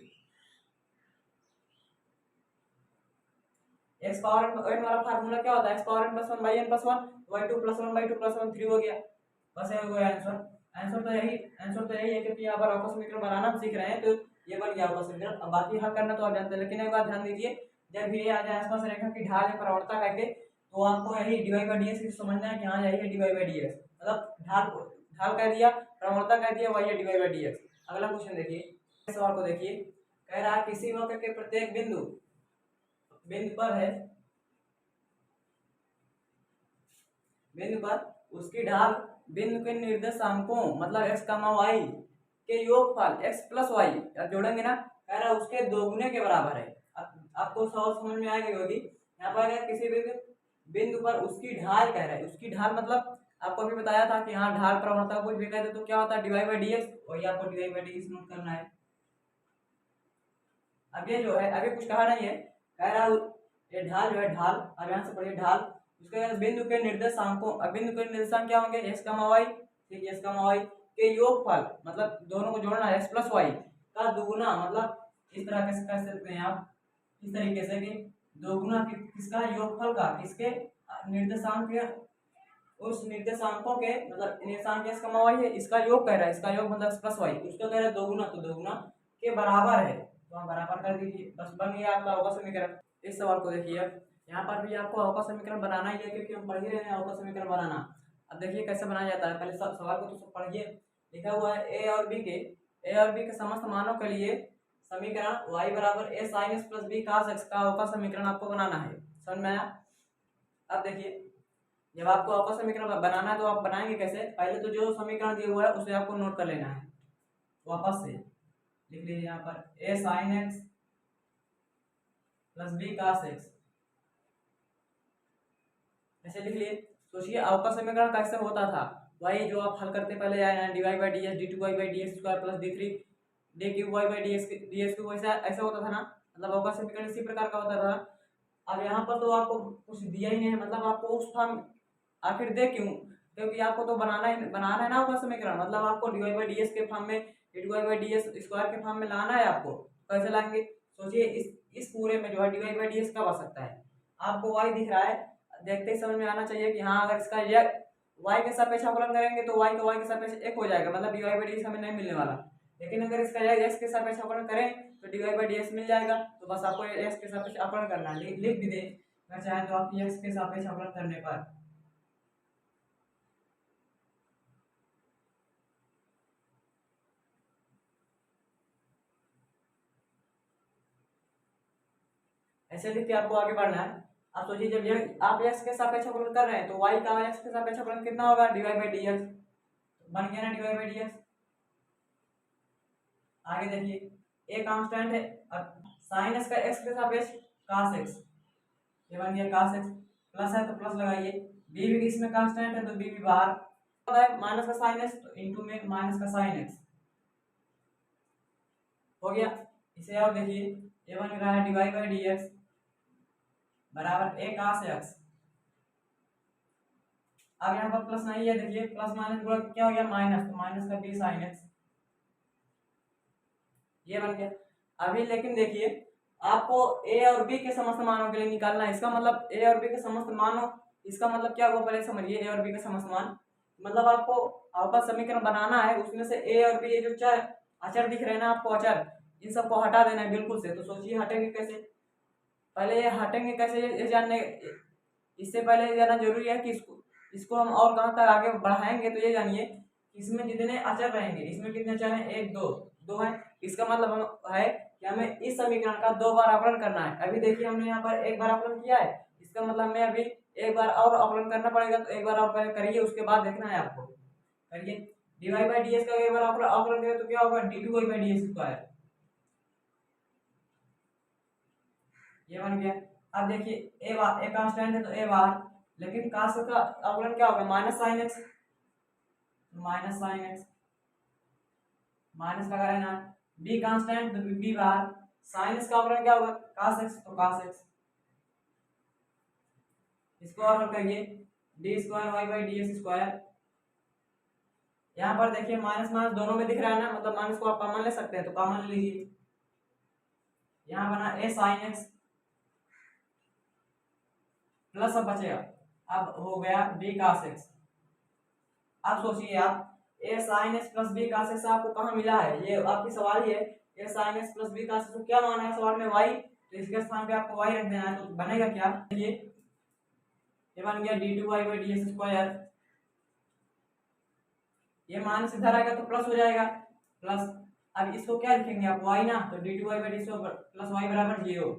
X power n वाला फार्मूला क्या होता है, x power n plus one by n plus one, y two plus one by two plus one 3 हो गया। बस ये हो गया आंसर। आंसर तो यही है, क्योंकि यहाँ पर आपस समीकरण बनाना सीख रहे हैं तो ये बन गया आपका समीकरण। अब बाकी हल करना तो आप जानते हैं, लेकिन एक बात ध्यान दीजिए, जब भी ये आ जाए आसपास रेखा की ढाल या प्रवणता करके, तो आपको यही d Y by D s समझना है कि हाँ यही है d Y by D s. मतलब ढाल कह दिया, प्रवणता कह दिया, वही है d Y by D s. अगला क्वेश्चन देखिए, सवाल को देखिए, कह रहा है किसी वक्र के प्रत्येक बिंदु पर है, बिंदु पर उसकी ढाल बिंदु के निर्देशांकों मतलब x, y के योगफल x प्लस वाई जोड़ेंगे ना, कह रहा है उसके दोगुने के बराबर है। आपको समझ में आएगी होगी। यहाँ पर अगर किसी भी बिंदु पर उसकी ढाल कह रहा है, उसकी ढाल मतलब आपको अभी बताया था कि हाँ ढाल प्रवणता कुछ भी कहते तो क्या होता है डिवाइड बाई डी एक्स, वही आपको divide by D x note करना है। अब ये जो है अभी कुछ कहा नहीं है, कह रहा ये ढाल जो है, ढाल अब यहाँ से पढ़िए ढाल, उसके बिंदु के निर्देशांकों, अब बिंदु के निर्देशांक क्या होंगे x, y, ठीक है, x, y के योगफल मतलब दोनों को जोड़ना है, x प्लस वाई का दुगुना, मतलब इस तरह कैसे कह सकते हैं आप, इस तरीके से कि दोगुना किसका, योगफल का, किसके निर्देशांक के, उस निर्देशांकों के मतलब निर्देशांक x, y है, इसका योग कह रहा है, इसका योग मतलब x प्लस वाई, उसका कह रहा है दोगुना, तो दोगुना के बराबर है, तो आप बराबर कर दीजिए, बस बन गया आपका अवकल समीकरण। इस सवाल को देखिए, यहाँ पर भी आपको अवकल समीकरण बनाना ही है, क्योंकि हम पढ़ ही रहे हैं अवकल समीकरण बनाना। अब देखिए कैसे बनाया जाता है, पहले सवाल को तो पढ़िए। लिखा हुआ है ए और बी के समस्त मानों के लिए समीकरण y बराबर a sin x plus b cos x का अवकल समीकरण आपको बनाना है। समझ में आया? अब देखिए, जब आपको अवकल समीकरण बनाना है तो आप बनाएंगे कैसे, पहले तो जो समीकरण दिया हुआ है उसे आपको नोट कर लेना है, वापस से लिख लीजिए यहाँ पर a sin x plus b cos x, ऐसे लिख लिए। सोचिए अवकल समीकरण कैसे होता था, वही जो आप हल करते पहले आए हैं, d Y by D s d two Y by D x square plus d three d q y by D x cube, ऐसा ऐसा होता था ना, मतलब अवकल समीकरण इसी प्रकार का होता था। अब यहाँ पर तो आपको कुछ दिया ही नहीं है, मतलब आपको उस फॉर्म आखिर दे क्यों, क्योंकि आपको तो बनाना है ना अवकल समीकरण, मतलब आपको D Y by D s के फॉर्म में, d Y by D s square के फॉर्म में लाना है आपको। कैसे लाएंगे, सोचिए इस पूरे में जो है d Y by D s कब आ सकता है, आपको वाई दिख रहा है, देखते ही समझ में आना चाहिए कि हाँ अगर इसका ये y के सापेक्ष अवकलन करेंगे तो y का y के सापेक्ष एक हो जाएगा, मतलब dy बाई डी हमें नहीं मिलने वाला। लेकिन अगर इसका x के सापेक्ष अवकलन करें तो dy बाई डी मिल जाएगा, तो बस आपको x के सापेक्ष अवकलन करना है, लिख भी दे मैं चाहे तो आप x के सापेक्ष अवकलन करने पर ऐसे लिख के आपको आगे बढ़ना है। आप सोचिए जब ये आप x के सापेक्ष अवकलन कर रहे हैं तो y का x के सापेक्ष अवकलन कितना होगा, dy बाई डी एक्स, बन गया ना dy बाई डी एक्स। आगे देखिए a कांस्टेंट है, अब sin x का x के सापेक्ष cos x, ये बन गया cos x, प्लस है तो प्लस लगाइए, b भी इसमें कांस्टेंट है तो b भी बाहर होता है, माइनस का sin x तो इनटू में माइनस का sin x हो गया। इसे और देखिए, ये बन रहा है dy बाई डी एक्स बराबर a cos x। अब यहाँ पर प्लस नहीं है, देखिए प्लस माइनस गुणा क्या हो गया माइनस, तो माइनस का b sin x, ये बन गया। अभी लेकिन देखिए आपको ए और बी के समस्त मानों के लिए निकालना है। इसका मतलब ए और बी के समस्त मानों, इसका मतलब क्या हुआ पहले समझिए। ए और बी के समस्त मान मतलब आपको अवकल समीकरण बनाना है, उसमें से ए और बी जो चार अचर दिख रहे हैं ना आपको, अचर, इन सबको हटा देना है बिल्कुल से। तो सोचिए हटेंगे कैसे, पहले ये हटेंगे कैसे ये जानने, इससे पहले ये जानना जरूरी है कि इसको हम और कहाँ तक आगे बढ़ाएंगे। तो ये जानिए इसमें जितने अचर रहेंगे, इसमें कितने अचर हैं, एक दो, दो है। इसका मतलब है कि हमें इस समीकरण का 2 बार अवकलन करना है। अभी देखिए हमने यहाँ पर एक बार अवकलन किया है, इसका मतलब हमें अभी एक बार और अवकलन करना पड़ेगा। तो एक बार अवकलन करिए, उसके बाद देखना है आपको, करिए। dy बाई डी एस का एक बार अवकलन करें तो क्या होगा, d2y by D s square, ये बन गया। अब देखिए ए कांस्टेंट है तो ए बार, लेकिन काश का अवकलन क्या होगा, minus sine x, minus sine x, minus लगा रहना। बी कांस्टेंट तो बी बार, साइन एक्स का अवकलन क्या होगा, कास एक्स, तो कास एक्स। इसको और हल करिए, d square y by D x square. यहाँ पर देखिए माइनस माइनस दोनों में दिख रहा है ना, मतलब माइनस को आप कॉमन ले सकते हैं, तो कॉमन ले लीजिए। यहाँ बना ए साइन एक्स प्लस, अब बचेगा, अब हो गया बी कास एक्स। अब सोचिए आप, A sine X plus B cos X आपको कहाँ मिला है, ये आपकी सवाल ही है। A sine X plus B cos X को क्या माना है सवाल में, वाई, तो इसके स्थान पे आपको वाई रख देना है। तो बनेगा क्या, ये बन गया d two Y by D x square. ये माइनस इधर आएगा तो प्लस हो जाएगा, प्लस। अब इसको क्या लिखेंगे आप, वाई ना, तो d two Y by d plus y बराबर 0।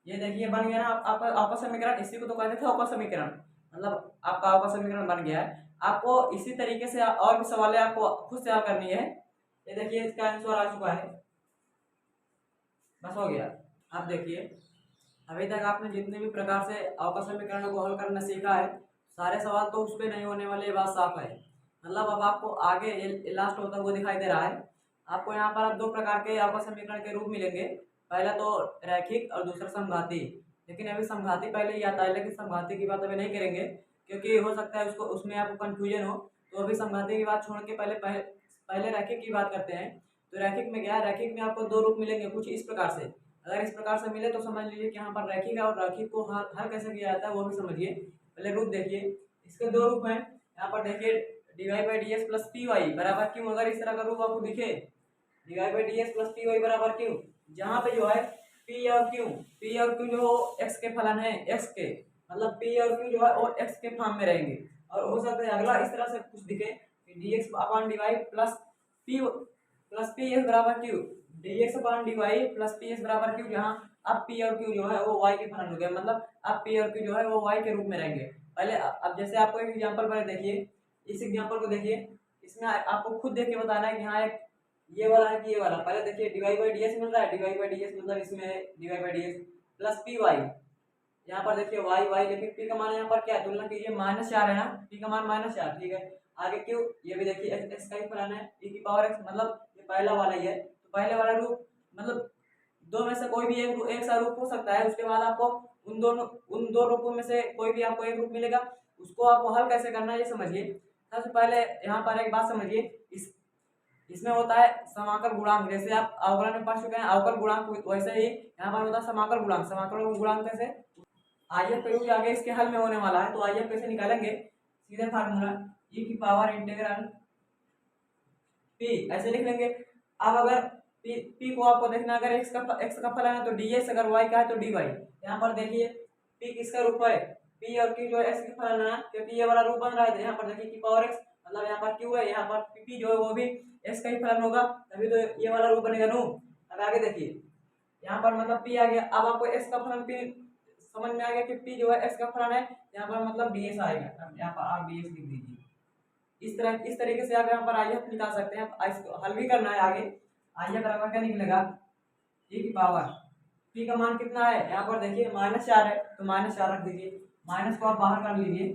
ये देखिए बन गया ना आपका अवकल समीकरण। इसी को तो कहते थे अवकल समीकरण, मतलब आपका अवकल समीकरण बन गया है। आपको इसी तरीके से और भी सवाल आपको खुद से हल करनी है। ये देखिए इसका आंसर आ चुका है, बस हो गया। आप देखिए अभी तक आपने जितने भी प्रकार से अवकल समीकरणों को हल करना सीखा है, सारे सवाल तो उस पर नहीं होने वाले, ये बात साफ है। मतलब अब आपको आगे लास्ट होता हुआ दिखाई दे रहा है। आपको यहाँ पर 2 प्रकार के अवकल समीकरण के रूप मिलेंगे, पहला तो रैखिक और दूसरा समघाती। लेकिन अभी समघाती पहले ही आता है, लेकिन समघाती की बात अभी नहीं करेंगे, क्योंकि हो सकता है उसको उसमें आपको कंफ्यूजन हो। तो अभी समघाती की बात छोड़ के पहले रैखिक की बात करते हैं। तो रैखिक में क्या है, रैखिक में आपको 2 रूप मिलेंगे कुछ इस प्रकार से। अगर इस प्रकार से मिले तो समझ लीजिए कि यहाँ पर रैखिक है, और रैखिक को हल कैसे किया जाता है वो भी समझिए। पहले रूप देखिए, इसके 2 रूप हैं। यहाँ पर देखिए d Y by D s plus p y बराबर क्यों, अगर इस तरह का रूप आपको दिखे, d Y by D s plus p y बराबर क्यों, जहाँ पे जो है पी और क्यू जो एक्स के फलन है, एक्स के मतलब पी और क्यू जो है वो एक्स के फॉर्म में रहेंगे। और हो सकता है अगला इस तरह से कुछ दिखे कि D X upon D Y plus P S बराबर Q, D X upon D Y plus P S बराबर क्यू, जहाँ अब पी और क्यू जो है वो वाई के फलन हो गया, मतलब अब पी और क्यू जो है वो वाई के रूप में रहेंगे। पहले अब जैसे आपको एक एग्जांपल पहले देखिए, इस एग्जांपल को देखिए, इसमें आपको खुद देख के बताना है कि हाँ एक ये वाला है कि ये वाला। पहले देखिए डी बाई डी एस मिल रहा है, डी बाई डी एस मतलब इसमें है d by D s plus p y. यहाँ पर देखिए वाई वाई, लेकिन पी का मान यहाँ पर क्या है, तुलना कीजिए -4 है ना, पी का मान -4, ठीक है। आगे क्यों, ये भी देखिए एक्स का ही फलन है, e की पावर x, मतलब ये पहला वाला ही है। तो पहले वाला रूप मतलब 2 में से कोई भी एक सा रूप हो सकता है। उसके बाद आपको उन दो रूपों में से कोई भी आपको एक रूप मिलेगा, उसको आपको हल कैसे करना है ये समझिए। सबसे पहले यहाँ पर एक बात समझिए, इसमें होता है समाकल गुणांक। जैसे आप अवकलन में पढ़ चुके हैं अवकल गुणांक, वैसे ही यहाँ पर होता है समाकल गुणांक। समाकल गुणांक कैसे, आइए प्रयोग आगे इसके हल में होने वाला है। तो आइए कैसे निकालेंगे, सीधे फार्मूला e की पावर इंटीग्रल p ऐसे लिख लेंगे। अब अगर p को आपको देखना, अगर x का फलन है तो dx, अगर y का है तो dy। यहाँ पर देखिए p किसका रूप है, p और q जो है x के फलन है, क्योंकि ये वाला रूप बन रहा है। यहाँ पर देखिए की पावर x, मतलब यहाँ पर q है, यहाँ पर p जो है वो भी x का ही फलन होगा, तभी तो ये वाला रूप बनेगा नो। अब आगे देखिए यहाँ पर मतलब p आ गया। अब आपको x का फलन p समझ में आ गया कि p जो है x का फलन है, यहाँ पर मतलब ds आएगा। अब यहाँ पर आप ds लिख दीजिए। इस तरीके से आप यहाँ पर आई निकाल सकते हैं। इसको हल भी करना है आगे। आई बराबर क्या निकलेगा, e की पावर p का मान कितना है, यहाँ पर देखिए -4 है, तो -4 रख दीजिए, माइनस को आप बाहर कर लीजिए,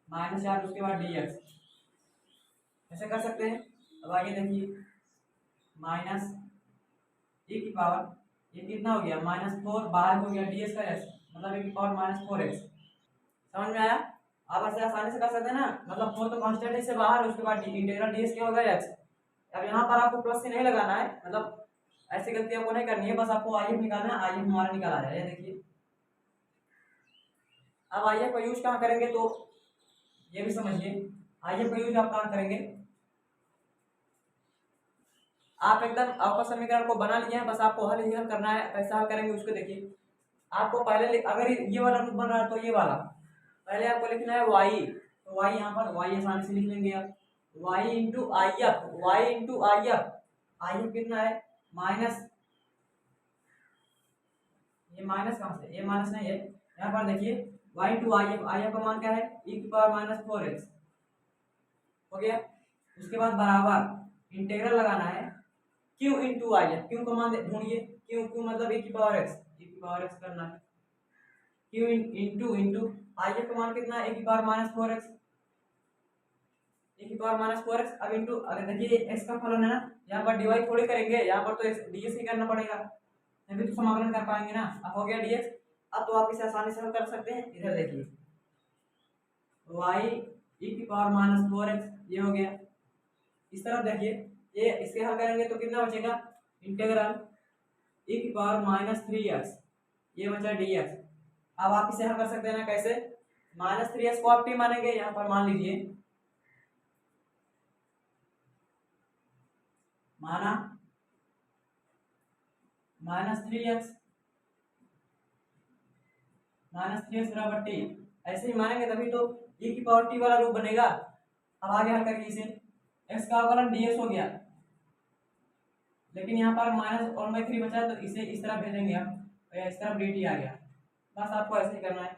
-4 उसके बाद dx ऐसे कर सकते हैं। अब आगे देखिए माइनस e की पावर, ये कितना हो गया -4, बाहर हो गया ds का x, मतलब e की पावर -4x। समझ में आया, आप ऐसे आसानी से कर सकते हैं ना, मतलब 4 तो कांस्टेंट है, इससे बाहर, उसके बाद इंटीग्रल ds क्या होगा x, अब यहाँ पर आपको प्लस से नहीं लगाना है, मतलब ऐसी गलती आपको नहीं करनी है, बस आपको आई एफ निकालना है। आई एफ हमारा निकाला है, ये देखिए। अब आई एफ का यूज कहाँ करेंगे तो ये भी समझिए। आई एफ का यूज आप कहाँ करेंगे, आप एकदम अवकल समीकरण को बना लिए हैं, बस आपको हल ही हल करना है। कैसा हल करेंगे उसको देखिए। आपको पहले अगर ये वाला रूप बन रहा है तो ये वाला पहले आपको लिखना है y, तो y यहाँ पर y आसानी से लिख लेंगे आप, y into I F, y into I F. I F कितना है माइनस, ये माइनस कहाँ से, ये माइनस नहीं है, यहाँ पर देखिए y into I F. I F का मान क्या है e की पावर माइनस 4x हो गया। उसके बाद बराबर इंटीग्रल लगाना है q into I F. Q का मान ढूंढिए, क्यू मतलब e की पावर x करना है। q into into I F का मान कितना है, e की पावर माइनस 4x, e की पावर माइनस 4x। अब इंटू, अगर देखिए x का फलन है ना, यहाँ पर डिवाइड थोड़ी करेंगे, यहाँ पर तो ds ही करना पड़ेगा, तभी तो समाकलन कर पाएंगे ना। अब हो गया dx। अब तो आप इसे आसानी से हल कर सकते हैं। इधर देखिए y e की पावर माइनस 4x, ये हो गया। इस तरफ देखिए, ये इसके हल करेंगे तो कितना बचेगा, इंटीग्रल e की पावर माइनस 3x, ये बचा dx। अब आप इसे हल कर सकते हैं ना, कैसे, माइनस 3x को आप t मानेंगे, यहाँ पर मान लीजिए, माना माइनस 3x बराबर टी, ऐसे ही मानेंगे तभी तो e की पावर t वाला रूप बनेगा। अब आगे हल करिए इसे, x का अवकलन ds हो गया, लेकिन यहाँ पर माइनस 1/3 बचा है तो इसे इस तरफ भेजेंगे हम, तो इस तरफ dt आ गया। बस आपको ऐसे ही करना है।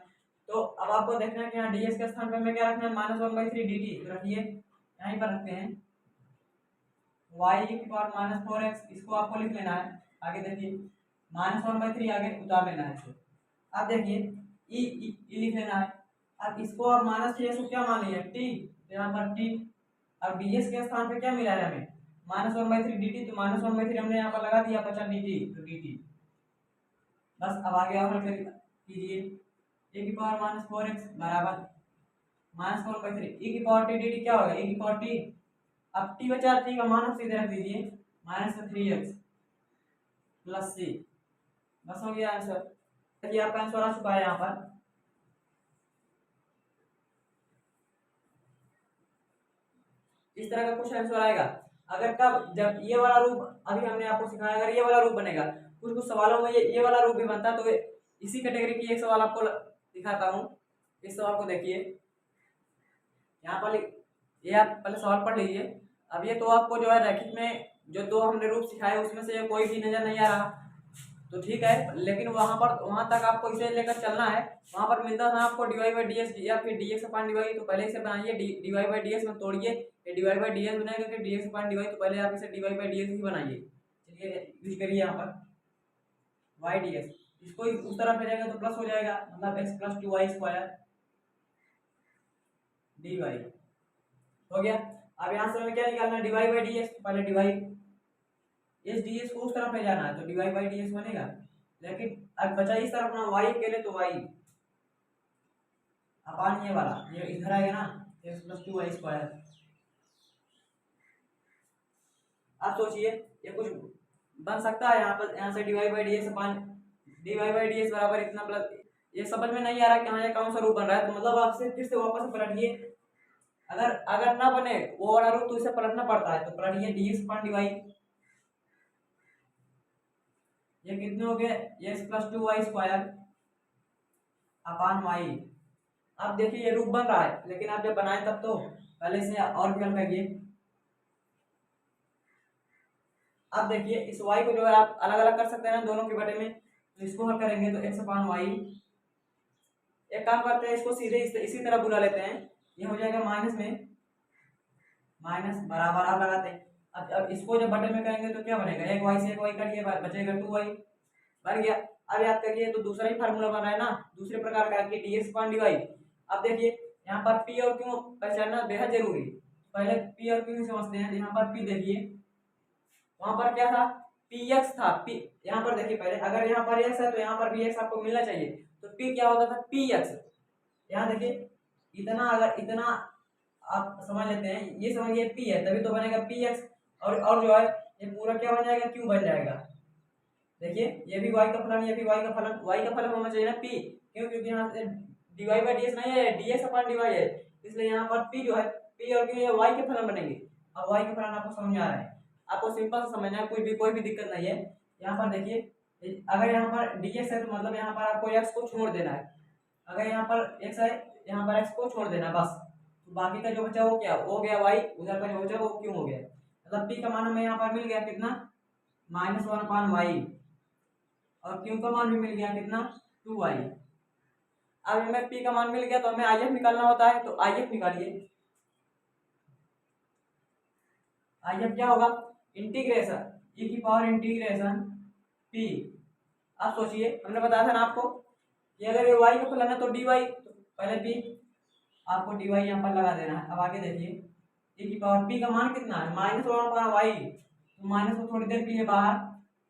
तो अब आपको देखना है कि यहाँ ds के स्थान पर हमें क्या रखना है, माइनस 1/3 dt तो रखिए, यहीं पर रखते हैं y की पावर माइनस 4x, इसको आपको लिख लेना है। आगे देखिए माइनस 1/3 आगे उतार लेना है इसे। अब देखिए ई लिख लेना है। अब इसको आप माइनस 3x को क्या मान लिया t, तो यहाँ पर t। अब ds के स्थान पे क्या मिला है हमें, माइनस 1/3 dt, तो माइनस 1/3 हमने यहाँ पर लगा दिया, बचा dt, तो dt। बस अब आगे और हल कीजिए, e की पावर माइनस 4x बराबर माइनस 1/3 e की पावर t dt क्या होगा, e की पावर t। अब t बचा, t का मान हम सीधे रख दीजिए, माइनस 3x प्लस c। बस हो गया आंसर। देखिए आपका आंसर आ चुका है यहाँ पर। इस तरह का कुछ आंसर आएगा। अगर कब, जब ये वाला रूप अभी हमने आपको सिखाया, अगर ये वाला रूप बनेगा, कुछ कुछ सवालों में ये वाला रूप भी बनता है, तो इसी कैटेगरी की एक सवाल आपको दिखाता हूँ। इस सवाल को देखिए, यहाँ पर ये आप पहले सवाल पढ़ लीजिए। अब ये तो आपको जो है रैखिक में जो दो हमने रूप सिखाए उसमें से कोई भी नजर नहीं आ रहा, तो ठीक है, लेकिन वहां तक आपको इसे लेकर चलना है। वहां पर मिलता था आपको D Y by D S या फिर D x upon D Y, तो पहले इसे बनाइए, D Y by D X में तोड़िए, ये D Y by D S बनाएगा, फिर D x upon D Y, तो पहले आप इसे D Y by D X ही बनाइए। चलिए यूज करिए यहाँ पर वाई डी एक्स, इसको उस तरफ ले जाएगा तो प्लस हो जाएगा, मतलब x plus 2y square d y हो गया। अब यहाँ से हमें क्या निकालना है, d Y by D x, पहले डी वाई इस डी एस को उस तरफ ले जाना है, तो d Y by D x बनेगा। लेकिन अब बचा इस तरफ ना y के लिए, तो y अपान ये वाला, ये इधर आएगा ना, x प्लस 2y स्क्वायर। अब सोचिए ये कुछ बन सकता है यहाँ पर, यहाँ से d Y by D x upon D Y by D x बराबर इतना प्लस, ये समझ में नहीं आ रहा कि हाँ ये कौन सा रूप बन रहा है, तो मतलब आपसे फिर से वापस पलटिए। अगर ना बने वो वाला रूप तो इसे पलटना पड़ता है, तो पलटिए d x upon D y, ये कितने हो गए, x plus 2y square upon y. अब देखिए ये रूप बन रहा है, लेकिन आप जब बनाए तब तो पहले से और भी हल करिए। अब देखिए इस y को जो है आप अलग अलग कर सकते हैं ना दोनों के बटे में, तो इसको हल करेंगे तो एक्स अपान वाई। एक काम करते हैं, इसको सीधे इसी तरह बुला लेते हैं, ये हो जाएगा माइनस में माइनस बराबर आप लगाते हैं। अब इसको जब बटे में करेंगे तो क्या बनेगा, एक y से एक y कटिए, बचेगा 2y, बन गया। अब याद करिए तो दूसरा ही फार्मूला बन रहा है ना, दूसरे प्रकार का कि D x upon D Y. अब देखिए यहाँ पर p और q पहचानना बेहद जरूरी, पहले p और q समझते हैं। यहाँ पर p देखिए, वहां पर क्या था, px था, p यहाँ पर देखिए पहले, अगर यहाँ पर x है तो यहाँ पर भी x आपको मिलना चाहिए, तो p क्या होता था px। यहाँ देखिए इतना, अगर इतना आप समझ लेते हैं, ये समझिए p है, तभी तो बनेगा px, और जो है ये पूरा क्या बन जाएगा, क्यू बन जाएगा। देखिए ये भी y का फलन, ये भी y का फलन, y का फलन होना चाहिए ना p, क्यों, क्योंकि यहाँ से dy बाई डी एस नहीं है, dx अपॉन dy है, इसलिए यहाँ पर p जो है p और q ये y के फलन बनेंगे। अब y के फलन आपको समझ में आ रहा है, आपको सिंपल से समझना है, कोई भी दिक्कत नहीं है। यहाँ पर देखिए अगर यहाँ पर dx है तो मतलब यहाँ पर आपको x को छोड़ देना है, अगर यहाँ पर x है यहाँ पर x को छोड़ देना बस, तो बाकी का जो बचा वो क्या हो गया y, उधर का जो बचा वो q हो गया। मतलब p का मान हमें यहाँ पर मिल गया कितना, -1/y, और q का मान भी मिल गया कितना, 2y। अब हमें p का मान मिल गया तो हमें if निकालना होता है, तो if निकालिए। if क्या होगा, इंटीग्रेशन e की पावर इंटीग्रेशन p। अब सोचिए हमने बताया था ना आपको कि अगर ये y का फलन है तो dy, तो पहले p आपको dy यहाँ पर लगा देना है। अब आगे देखिए e की पावर p का मान कितना है, -1/y, तो माइनस को थोड़ी देर के लिए बाहर,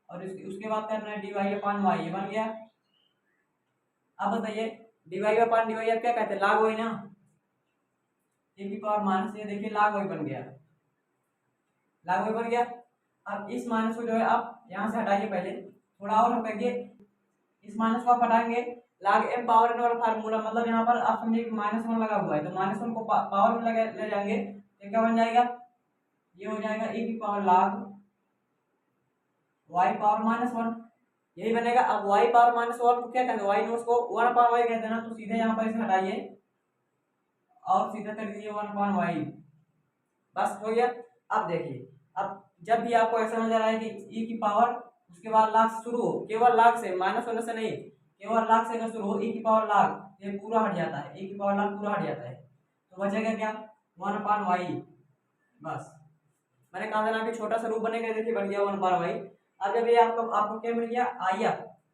और उसके बाद करना है dy अपॉन y, ये बन गया। अब बताइए dy अपॉन dy अब क्या कहते हैं, log y ना, e की पावर माइनस, ये देखिए log y बन गया, log y बन गया। अब इस माइनस को जो है आप यहाँ से हटाइए, पहले थोड़ा और हम करिए, इस माइनस को आप हटाएंगे, log m पावर n वाला फार्मूला, मतलब यहाँ पर आप समझिए -1 लगा हुआ है, तो -1 को पावर में ले जाएंगे तो क्या बन जाएगा, ये हो जाएगा e की पावर log y पावर -1, यही बनेगा। अब y पावर -1 को क्या कहते हैं, y नोट्स को 1/y कहते हैं ना, तो सीधे यहाँ पर इसे हटाइए और सीधा कर दीजिए 1/y, बस हो गया। अब देखिए अब जब भी आपको ऐसा नजर आए कि e की पावर उसके बाद लाख से शुरू हो, केवल लाख से, माइनस होने से नहीं, केवल लाख से अगर शुरू हो, e की पावर लाख, ये पूरा हट जाता है, e की पावर लाख पूरा हट जाता है, तो बचेगा क्या, 1/y, बस। मैंने कहा था ना कि छोटा सा रूप बनेगा, देखिए बन गया 1/y। अब जब ये आपको क्या मिल गया,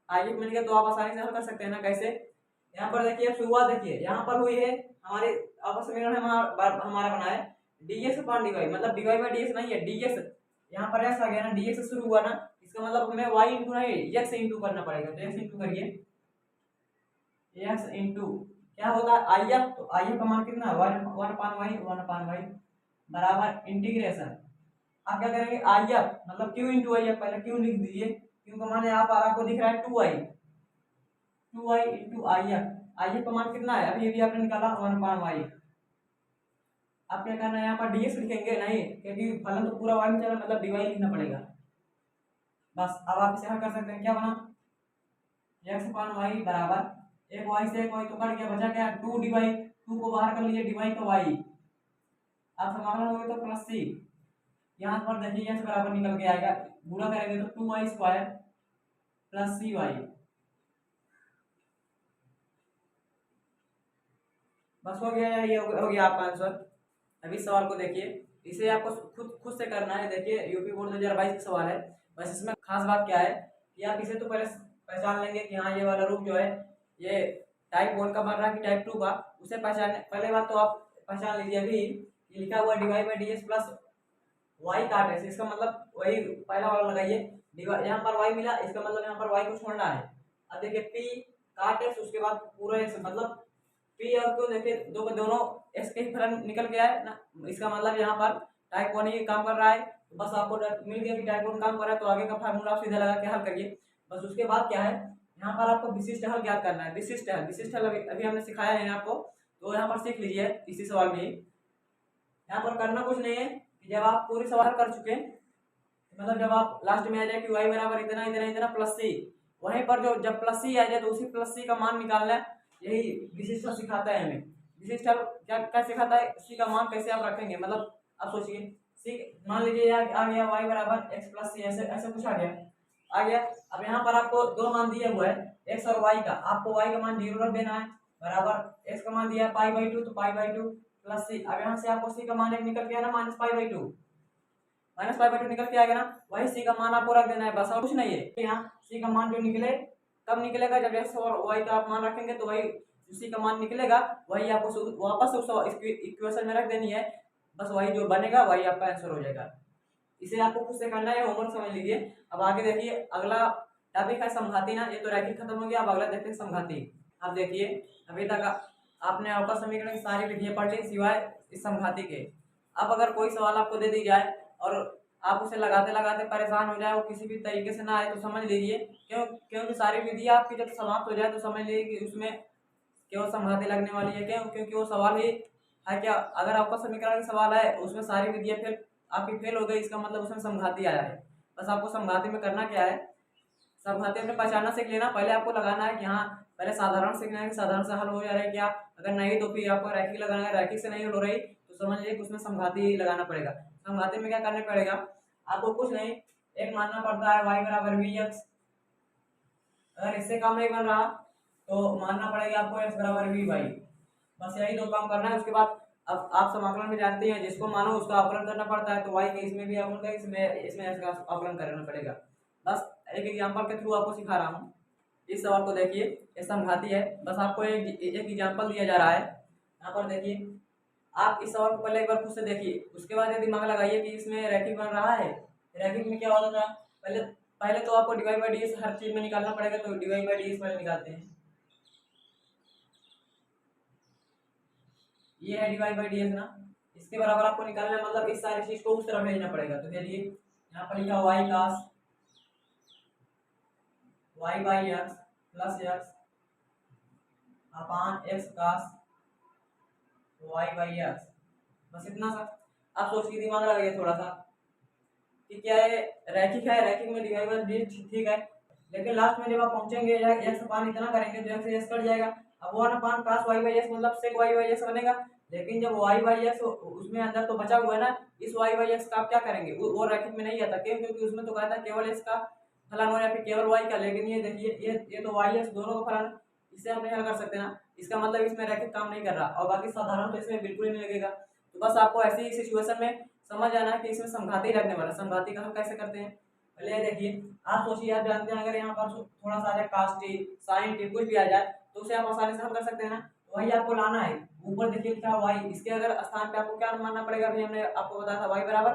if मिल गया, तो आप आसानी से हल कर सकते हैं ना, कैसे, यहाँ पर देखिए शुरुआत, देखिए यहाँ पर हुई है हमारे आपस में हमारा बना है dx अपॉन dy, मतलब dy बाई dx नहीं है, dx यहाँ पर x आ गया ना, dx से शुरू हुआ ना, इसका मतलब हमें y इंटू नहीं x इंटू करना पड़ेगा, तो x इंटू करिए, x इंटू क्या होता है if, तो if का मान कितना है 1/y बराबर इंटीग्रेशन। आप क्या करेंगे if मतलब q इंटू if, पहले q लिख दीजिए, q का मान यहाँ पर आपको दिख रहा है 2y इंटू if का मान कितना है, अभी ये भी आपने निकाला 1/y। आप क्या करना है, यहाँ पर dx लिखेंगे नहीं, क्योंकि फलन तो पूरा y में चला, मतलब dy लिखना पड़ेगा, बस। अब आप इसे हल कर सकते हैं, क्या बना, x अपॉन y बराबर एक y से एक y तो कट गया, बचा क्या 2 dy, 2 को बाहर कर लीजिए, dy का y, आप समाकलन हो गया तो प्लस c, यहाँ पर देखिए x बराबर निकल के आएगा, गुणा करेंगे तो 2y² प्लस cy, बस हो गया, ये हो गया आपका आंसर। अभी इस सवाल को देखिए, इसे आपको खुद से करना है, देखिए यूपी बोर्ड 2022 का सवाल है। बस इसमें खास बात क्या है कि आप इसे तो पहले पहचान लेंगे कि हाँ ये वाला रूप जो है ये टाइप 1 का बन रहा है कि टाइप 2 का, उसे पहचान, पहले बात तो आप पहचान लीजिए। अभी ये लिखा हुआ dy by D s plus y cot है, इसका मतलब वही पहला वाला लगाइए, यहाँ पर y मिला, इसका मतलब यहाँ पर y को छोड़ना है। अब देखिए p काट x, उसके बाद पूरा x, मतलब p और q देखिए दोनों x के ही फलन निकल के आए ना, इसका मतलब यहाँ पर टाइप 1 ही काम कर रहा है, तो बस आपको मिल गया कि टाइप 1 काम कर रहा है, तो आगे का फार्मूला आप सीधा लगा के हल करिए। बस उसके बाद क्या है, यहाँ पर आपको विशिष्ट हल ज्ञात करना है, विशिष्ट हल अभी हमने सिखाया है आपको, तो यहाँ पर सीख लीजिए इसी सवाल में ही। यहाँ पर करना कुछ नहीं है कि जब आप पूरी सवाल कर चुके, मतलब जब आप लास्ट में आ जाए कि y बराबर इतना इतना इतना प्लस सी, वहीं पर जो जब प्लस सी आ जाए तो उसी प्लस सी का मान निकालना है, यही विशिष्ट हल सिखाता है हमें। विशिष्ट हल क्या सिखाता है, सी का मान कैसे आप रखेंगे, मतलब आप सोचिए सी, मान लीजिए आ गया y बराबर x प्लस सी, ऐसे कुछ आ गया। अब यहाँ पर आपको दो मान दिए हुए है x और y का, आपको y का मान 0 रख देना है, बराबर x का मान दिया है π/2, तो π/2 प्लस सी। अब यहाँ से आपको सी का मान एक निकल गया ना, -π/2 निकल के आ गया ना, वही सी का मान आपको रख देना है, बस और कुछ नहीं है। यहाँ सी का मान जो निकले कब निकलेगा, जब x और y का आप मान रखेंगे, तो वही सी का मान निकलेगा, वही आपको वापस उस इक्वेशन में रख देनी है, बस वही जो बनेगा वही आपका आंसर हो जाएगा। इसे आपको खुद से करना है, होमवर्क समझ लीजिए। अब आगे देखिए अगला टॉपिक है समघाती ना, ये तो रैखिक खत्म हो गया, अब अगला देखते हैं समघाती। अब देखिए अभी तक आपने अवकल समीकरण की सारी विधियां पढ़ ली सिवाय इस समघाती के। अब अगर कोई सवाल आपको दे दी जाए और आप उसे लगाते लगाते परेशान हो जाए, वो किसी भी तरीके से ना आए, तो समझ लीजिए क्योंकि सारी विधि आपकी जब समाप्त हो जाए तो समझ लीजिए कि उसमें केवल समघाती लगने वाली है। क्यों? क्योंकि वो सवाल ही है क्या, अगर आपका समीकरण सवाल है उसमें सारी विधियां फेल, आपकी फेल हो गई, इसका मतलब उसमें समघाती आया है। बस आपको समघाती में करना क्या है, समघाती अपने पहचानना सीख लेना। पहले आपको लगाना है कि हाँ, पहले साधारण सीखना है कि साधारण से हल हो जा रहा है क्या, अगर नहीं तो फिर आपको रैखिक लगाना है, रैखिक से नहीं हो रही तो समझ लीजिए कि उसमें समघाती लगाना पड़ेगा। समघाती में क्या करना पड़ेगा, आपको कुछ नहीं, एक मानना पड़ता है y बराबर वी एक्स, अगर इससे काम नहीं बन रहा तो मानना पड़ेगा आपको x बराबर वी वाई। बस यही दो काम करना है। उसके बाद अब आप समाकलन में जानते हैं जिसको मानो उसका आकलन करना पड़ता है, तो y के इसमें भी आकलन करें, इसमें x का आकलन करना पड़ेगा। बस एक एग्जांपल के थ्रू आपको सिखा रहा हूँ। इस सवाल को देखिए, ये समघाती है, बस आपको एक एग्जांपल दिया जा रहा है। यहाँ पर देखिए, आप इस सवाल को पहले एक बार खुद से देखिए, उसके बाद ये दिमाग लगाइए कि इसमें रैखिक बन रहा है। रैखिक में क्या होता था, पहले पहले तो आपको डिवाइड बाई डी हर चीज में निकालना पड़ेगा, तो डिवाइड बाई डी पहले निकालते हैं। ये है डिवाइड बाई डी ना, इसके बराबर आपको निकालना है, मतलब इस सारी चीज को उस तरफ भेजना पड़ेगा। तो देखिए यहाँ पर लिखा y cos y by x plus x upon x cos y by x, बस इतना सा। आप सोच के दिमाग लगाइए थोड़ा सा कि क्या ये रैखिक है, रैखिक में डिवाइड बाई डी ठीक है, लेकिन लास्ट में जब आप पहुंचेंगे एक्स अपान इतना करेंगे तो एक्स कट जाएगा। अब one upon cos y by x मतलब सेक वाई बाई एक्स बनेगा, लेकिन जब वाई बाई एक्स उसमें अंदर तो बचा हुआ है ना, इस वाई बाई एक्स का आप क्या करेंगे, वो रैखिक में नहीं आता। क्यों? क्योंकि उसमें तो कहता है केवल एक्स का फलन हो या फिर केवल वाई का, लेकिन ये देखिए ये तो वाई एक्स दोनों का फलन, इससे हम नहीं हल कर सकते ना, इसका मतलब इसमें रैखिक काम नहीं कर रहा, और बाकी साधारण तो इसमें बिल्कुल ही नहीं लगेगा। तो बस आपको ऐसी सिचुएशन में समझ आना है कि इसमें समघाती लगने वाला। समघाती का हम कैसे करते हैं, पहले देखिए, आप सोचिए, आप जानते हैं अगर यहाँ पर थोड़ा सा आ जाए कास टी साइन टी कुछ भी आ जाए तो उसे आप आसानी से हल कर सकते हैं ना, तो वही आपको लाना है। ऊपर देखिए क्या वाई, इसके अगर स्थान पे आपको क्या मानना पड़ेगा, अभी हमने आपको बताया था वाई बराबर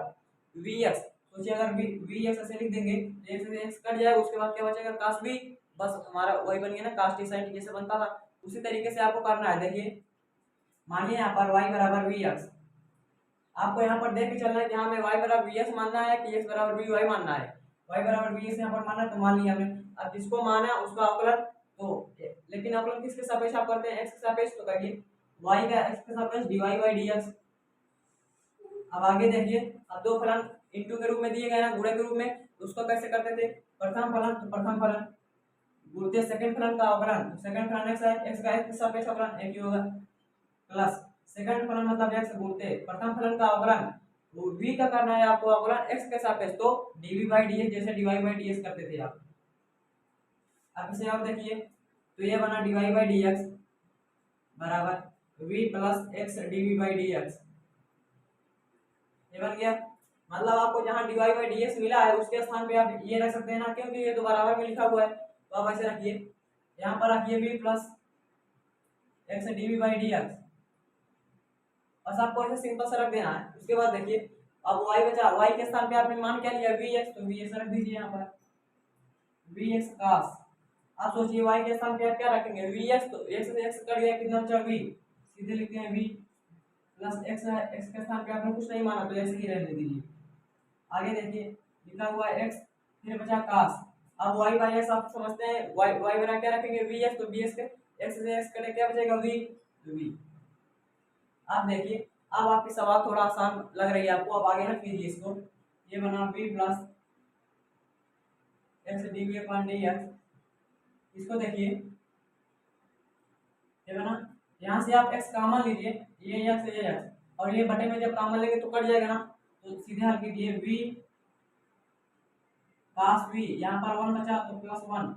वी एक्स। सोचिए अगर वी एक्स ऐसे लिख देंगे, एक से एक्स कट जाएगा, उसके बाद क्या बचेगा कास बी, बस हमारा वही बन गया ना, कास टी साइन टी जैसे बनता था, उसी तरीके से आपको करना है। देखिए मानिए यहाँ पर वाई बराबर वी एक्स, आपको यहाँ पर देख के चलना है कि हाँ, मैं y बराबर वी एक्स मानना है कि x बराबर वी वाई मानना है। y बराबर वी एक्स यहाँ पर मानना है, तो मान लिया हमने। अब जिसको माना है उसका अवकलन, तो लेकिन अवकलन किसके सापेक्ष आप करते हैं, x के सापेक्ष, तो कहिए y का x के सापेक्ष dy बाई dx। अब आगे देखिए, अब दो फलन इनटू के रूप में दिए गए ना, गुणे के रूप में, तो उसको कैसे करते थे, प्रथम फलन तो प्रथम फलन गुणते सेकंड फलन का अवकलन, तो सेकंड फलन x है, x का x के सापेक्ष अवकलन एक ही होगा, प्लस सेकंड फलन मतलब x गुणते प्रथम फलन का अवकलन, तो v का करना है आपको अवकलन x के सापेक्ष, तो dv बाई dx जैसे dy बाई dx करते थे आप। अब इसे और देखिए, तो ये बना dy बाई dx बराबर v plus x dv by dx, ये बन गया। मतलब आपको जहां dy बाई dx मिला है उसके स्थान पे आप ये रख सकते हैं ना, क्योंकि ये तो बराबर में लिखा हुआ है, तो आप ऐसे रखिए, यहाँ पर रखिए v plus x dv by dx, बस आपको ऐसे सिंपल सा रख देना है। उसके बाद देखिए, अब y बचा, y के स्थान पे आपने मान क्या लिया vx, तो vx रख दीजिए यहाँ पर vx cos। आप सोचिए y के स्थान पे आप क्या रखेंगे vx, तो x से x कट गया, कितना बचा v, सीधे लिखते हैं v प्लस x है, x के स्थान पे आपने कुछ नहीं माना तो ऐसे ही रहने दीजिए। आगे देखिए लिखा हुआ है x, फिर बचा cos। अब y बाई x आप समझते हैं, y बना क्या रखेंगे vx, तो vx के x से x कटे क्या बचेगा v, तो v। आप देखिए, अब आपकी सवाल थोड़ा आसान लग रही है आपको, अब आगे हल कीजिए इसको, ये बना b plus x dv upon dx, इसको देखिए ये बना, यहाँ से आप x कॉमन लीजिए, ये x ये x, और ये बटे में जब कॉमन लेंगे तो कट जाएगा ना, तो सीधे हल कीजिए v cos v, यहाँ पर 1 बचा तो प्लस 1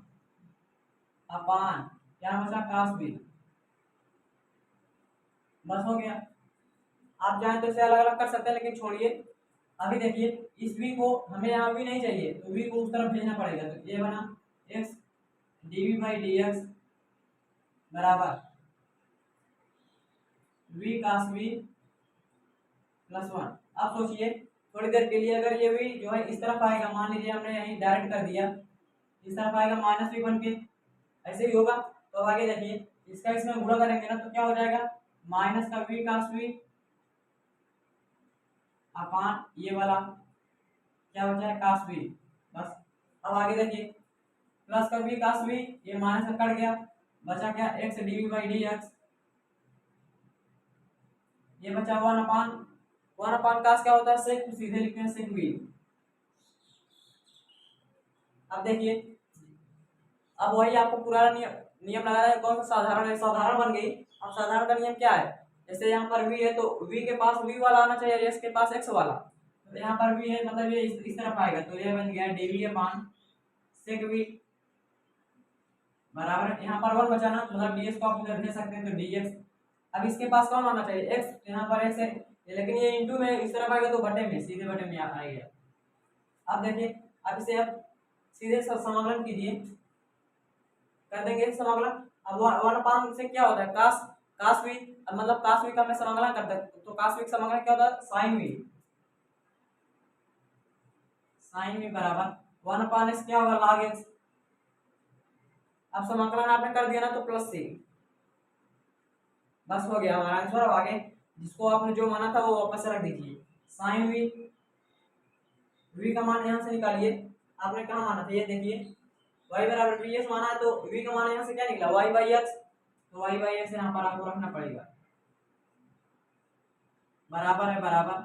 अपान यहाँ बचा cos v, बस हो गया। आप चाहें तो इसे अलग अलग कर सकते हैं, लेकिन छोड़िए। अभी देखिए, इस v को हमें यहाँ v नहीं चाहिए, तो v को उस तरफ भेजना पड़ेगा, तो ये बना x dv बाई dx बराबर v cos v प्लस 1। अब सोचिए थोड़ी देर के लिए, अगर ये v जो है इस तरफ आएगा, मान लीजिए हमने यहीं डायरेक्ट कर दिया, इस तरफ आएगा माइनस v बन के, ऐसे ही होगा। तो आगे देखिए, इसका इसमें गुणा करेंगे ना, तो क्या हो जाएगा, माइनस का v cos v अपान ये वाला क्या बचा है, काश बी। बस अब आगे देखिए, प्लस का बी काश बी, ये माइनस से कट गया, बचा क्या, x d v by D x. ये बचा वन अपान काश क्या होता है, सेक, तो सीधे लिखते हैं सेक बी। अब देखिए, अब वही आपको पुराना नियम नियम लगाना है, कौन सा, साधारण है, साधारण बन गई। अब साधारण का नियम क्या है, जैसे यहाँ पर v है तो v के पास v वाला आना चाहिए, x के पास x वाला। तो यहाँ पर v है मतलब ये इस तरफ आएगा, तो ये बन गया dv अपान सेक v बराबर, यहाँ पर 1 बचा ना, मतलब ds को आप इधर दे सकते हैं तो dx। अब इसके पास कौन आना चाहिए, x, यहाँ पर x है, लेकिन ये इंटू में इस तरफ आएगा तो बटे में, सीधे बटे में आएगा। अब देखिए, अब इसे अब सीधे समाकलन कीजिए, कर देंगे समाकलन। अब 1 से क्या होता है, काश, काश v, मतलब काश v का मैं समाकलन करता है, तो काश v का समाकलन क्या होता है, साइन v, साइन v बराबर 1/x क्या होगा, log x। अब समाकलन आपने कर दिया ना, तो प्लस c, बस हो गया हमारा आंसर। अब आगे जिसको आपने जो माना था वो वापस रख दीजिए, साइन v, v का मान यहाँ से निकालिए, आपने कहाँ माना था, ये देखिए y बराबर vs माना है, तो v का मान यहाँ से क्या निकला, y बाई x, तो y बाई x यहाँ पर आपको रखना पड़ेगा, बराबर है बराबर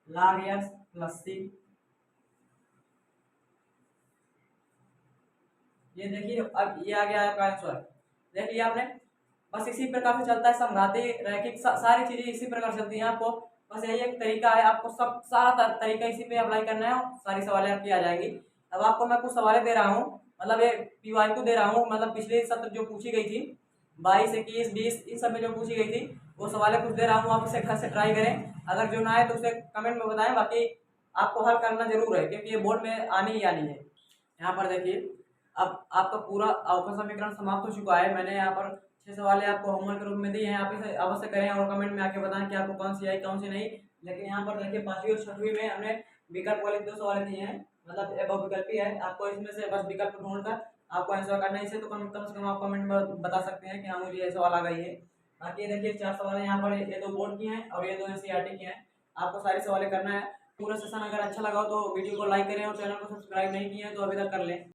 log x प्लस c। ये देखिए, अब ये आ गया आपका आंसर, देख लिया आपने। बस इसी प्रकार से चलता है, समझाते रैखिक सारी चीजें इसी प्रकार चलती हैं। आपको बस यही एक तरीका है, आपको सब सारा तरीका इसी पे अप्लाई करना है, सारी सवालें आपकी आ जाएंगी। अब आपको मैं कुछ सवालें दे रहा हूँ, मतलब ये पीवाई को दे रहा हूँ, मतलब पिछले सत्र जो पूछी गई थी 22, 21, 20 इन सब में जो पूछी गई थी वो सवालें कुछ दे रहा हूँ, आप इसे घर से ट्राई करें। अगर जो ना आए तो उसे कमेंट में बताएं, बाकी आपको हल करना जरूर है, क्योंकि ये बोर्ड में आनी ही आनी है। यहाँ पर देखिए, अब आपका पूरा अवकल समीकरण समाप्त हो चुका है। मैंने यहाँ पर 6 सवाल आपको होमवर्क के रूप में दिए हैं, आप इसे अवश्य करें और कमेंट में आके बताएं कि आपको कौन सी आई कौन सी नहीं। लेकिन यहाँ पर देखिए 5वीं और 6वीं में हमने विकल्प वाले 2 सवाल दिए हैं, मतलब एबव विकल्पी है, आपको इसमें से बस विकल्प ढूंढकर आपको आंसर करना है। इसे तो कम से कम आप कमेंट में बता सकते हैं कि हाँ मुझे ये सवाल आ गई है। बाकी देखिए 4 सवाल यहाँ पर, ये 2 बोर्ड की हैं और ये 2 NCERT की हैं, आपको सारी सवालें करना है। पूरा सेशन अगर अच्छा लगा हो तो वीडियो को लाइक करें और चैनल को सब्सक्राइब नहीं किए हैं तो अभी तक कर लें।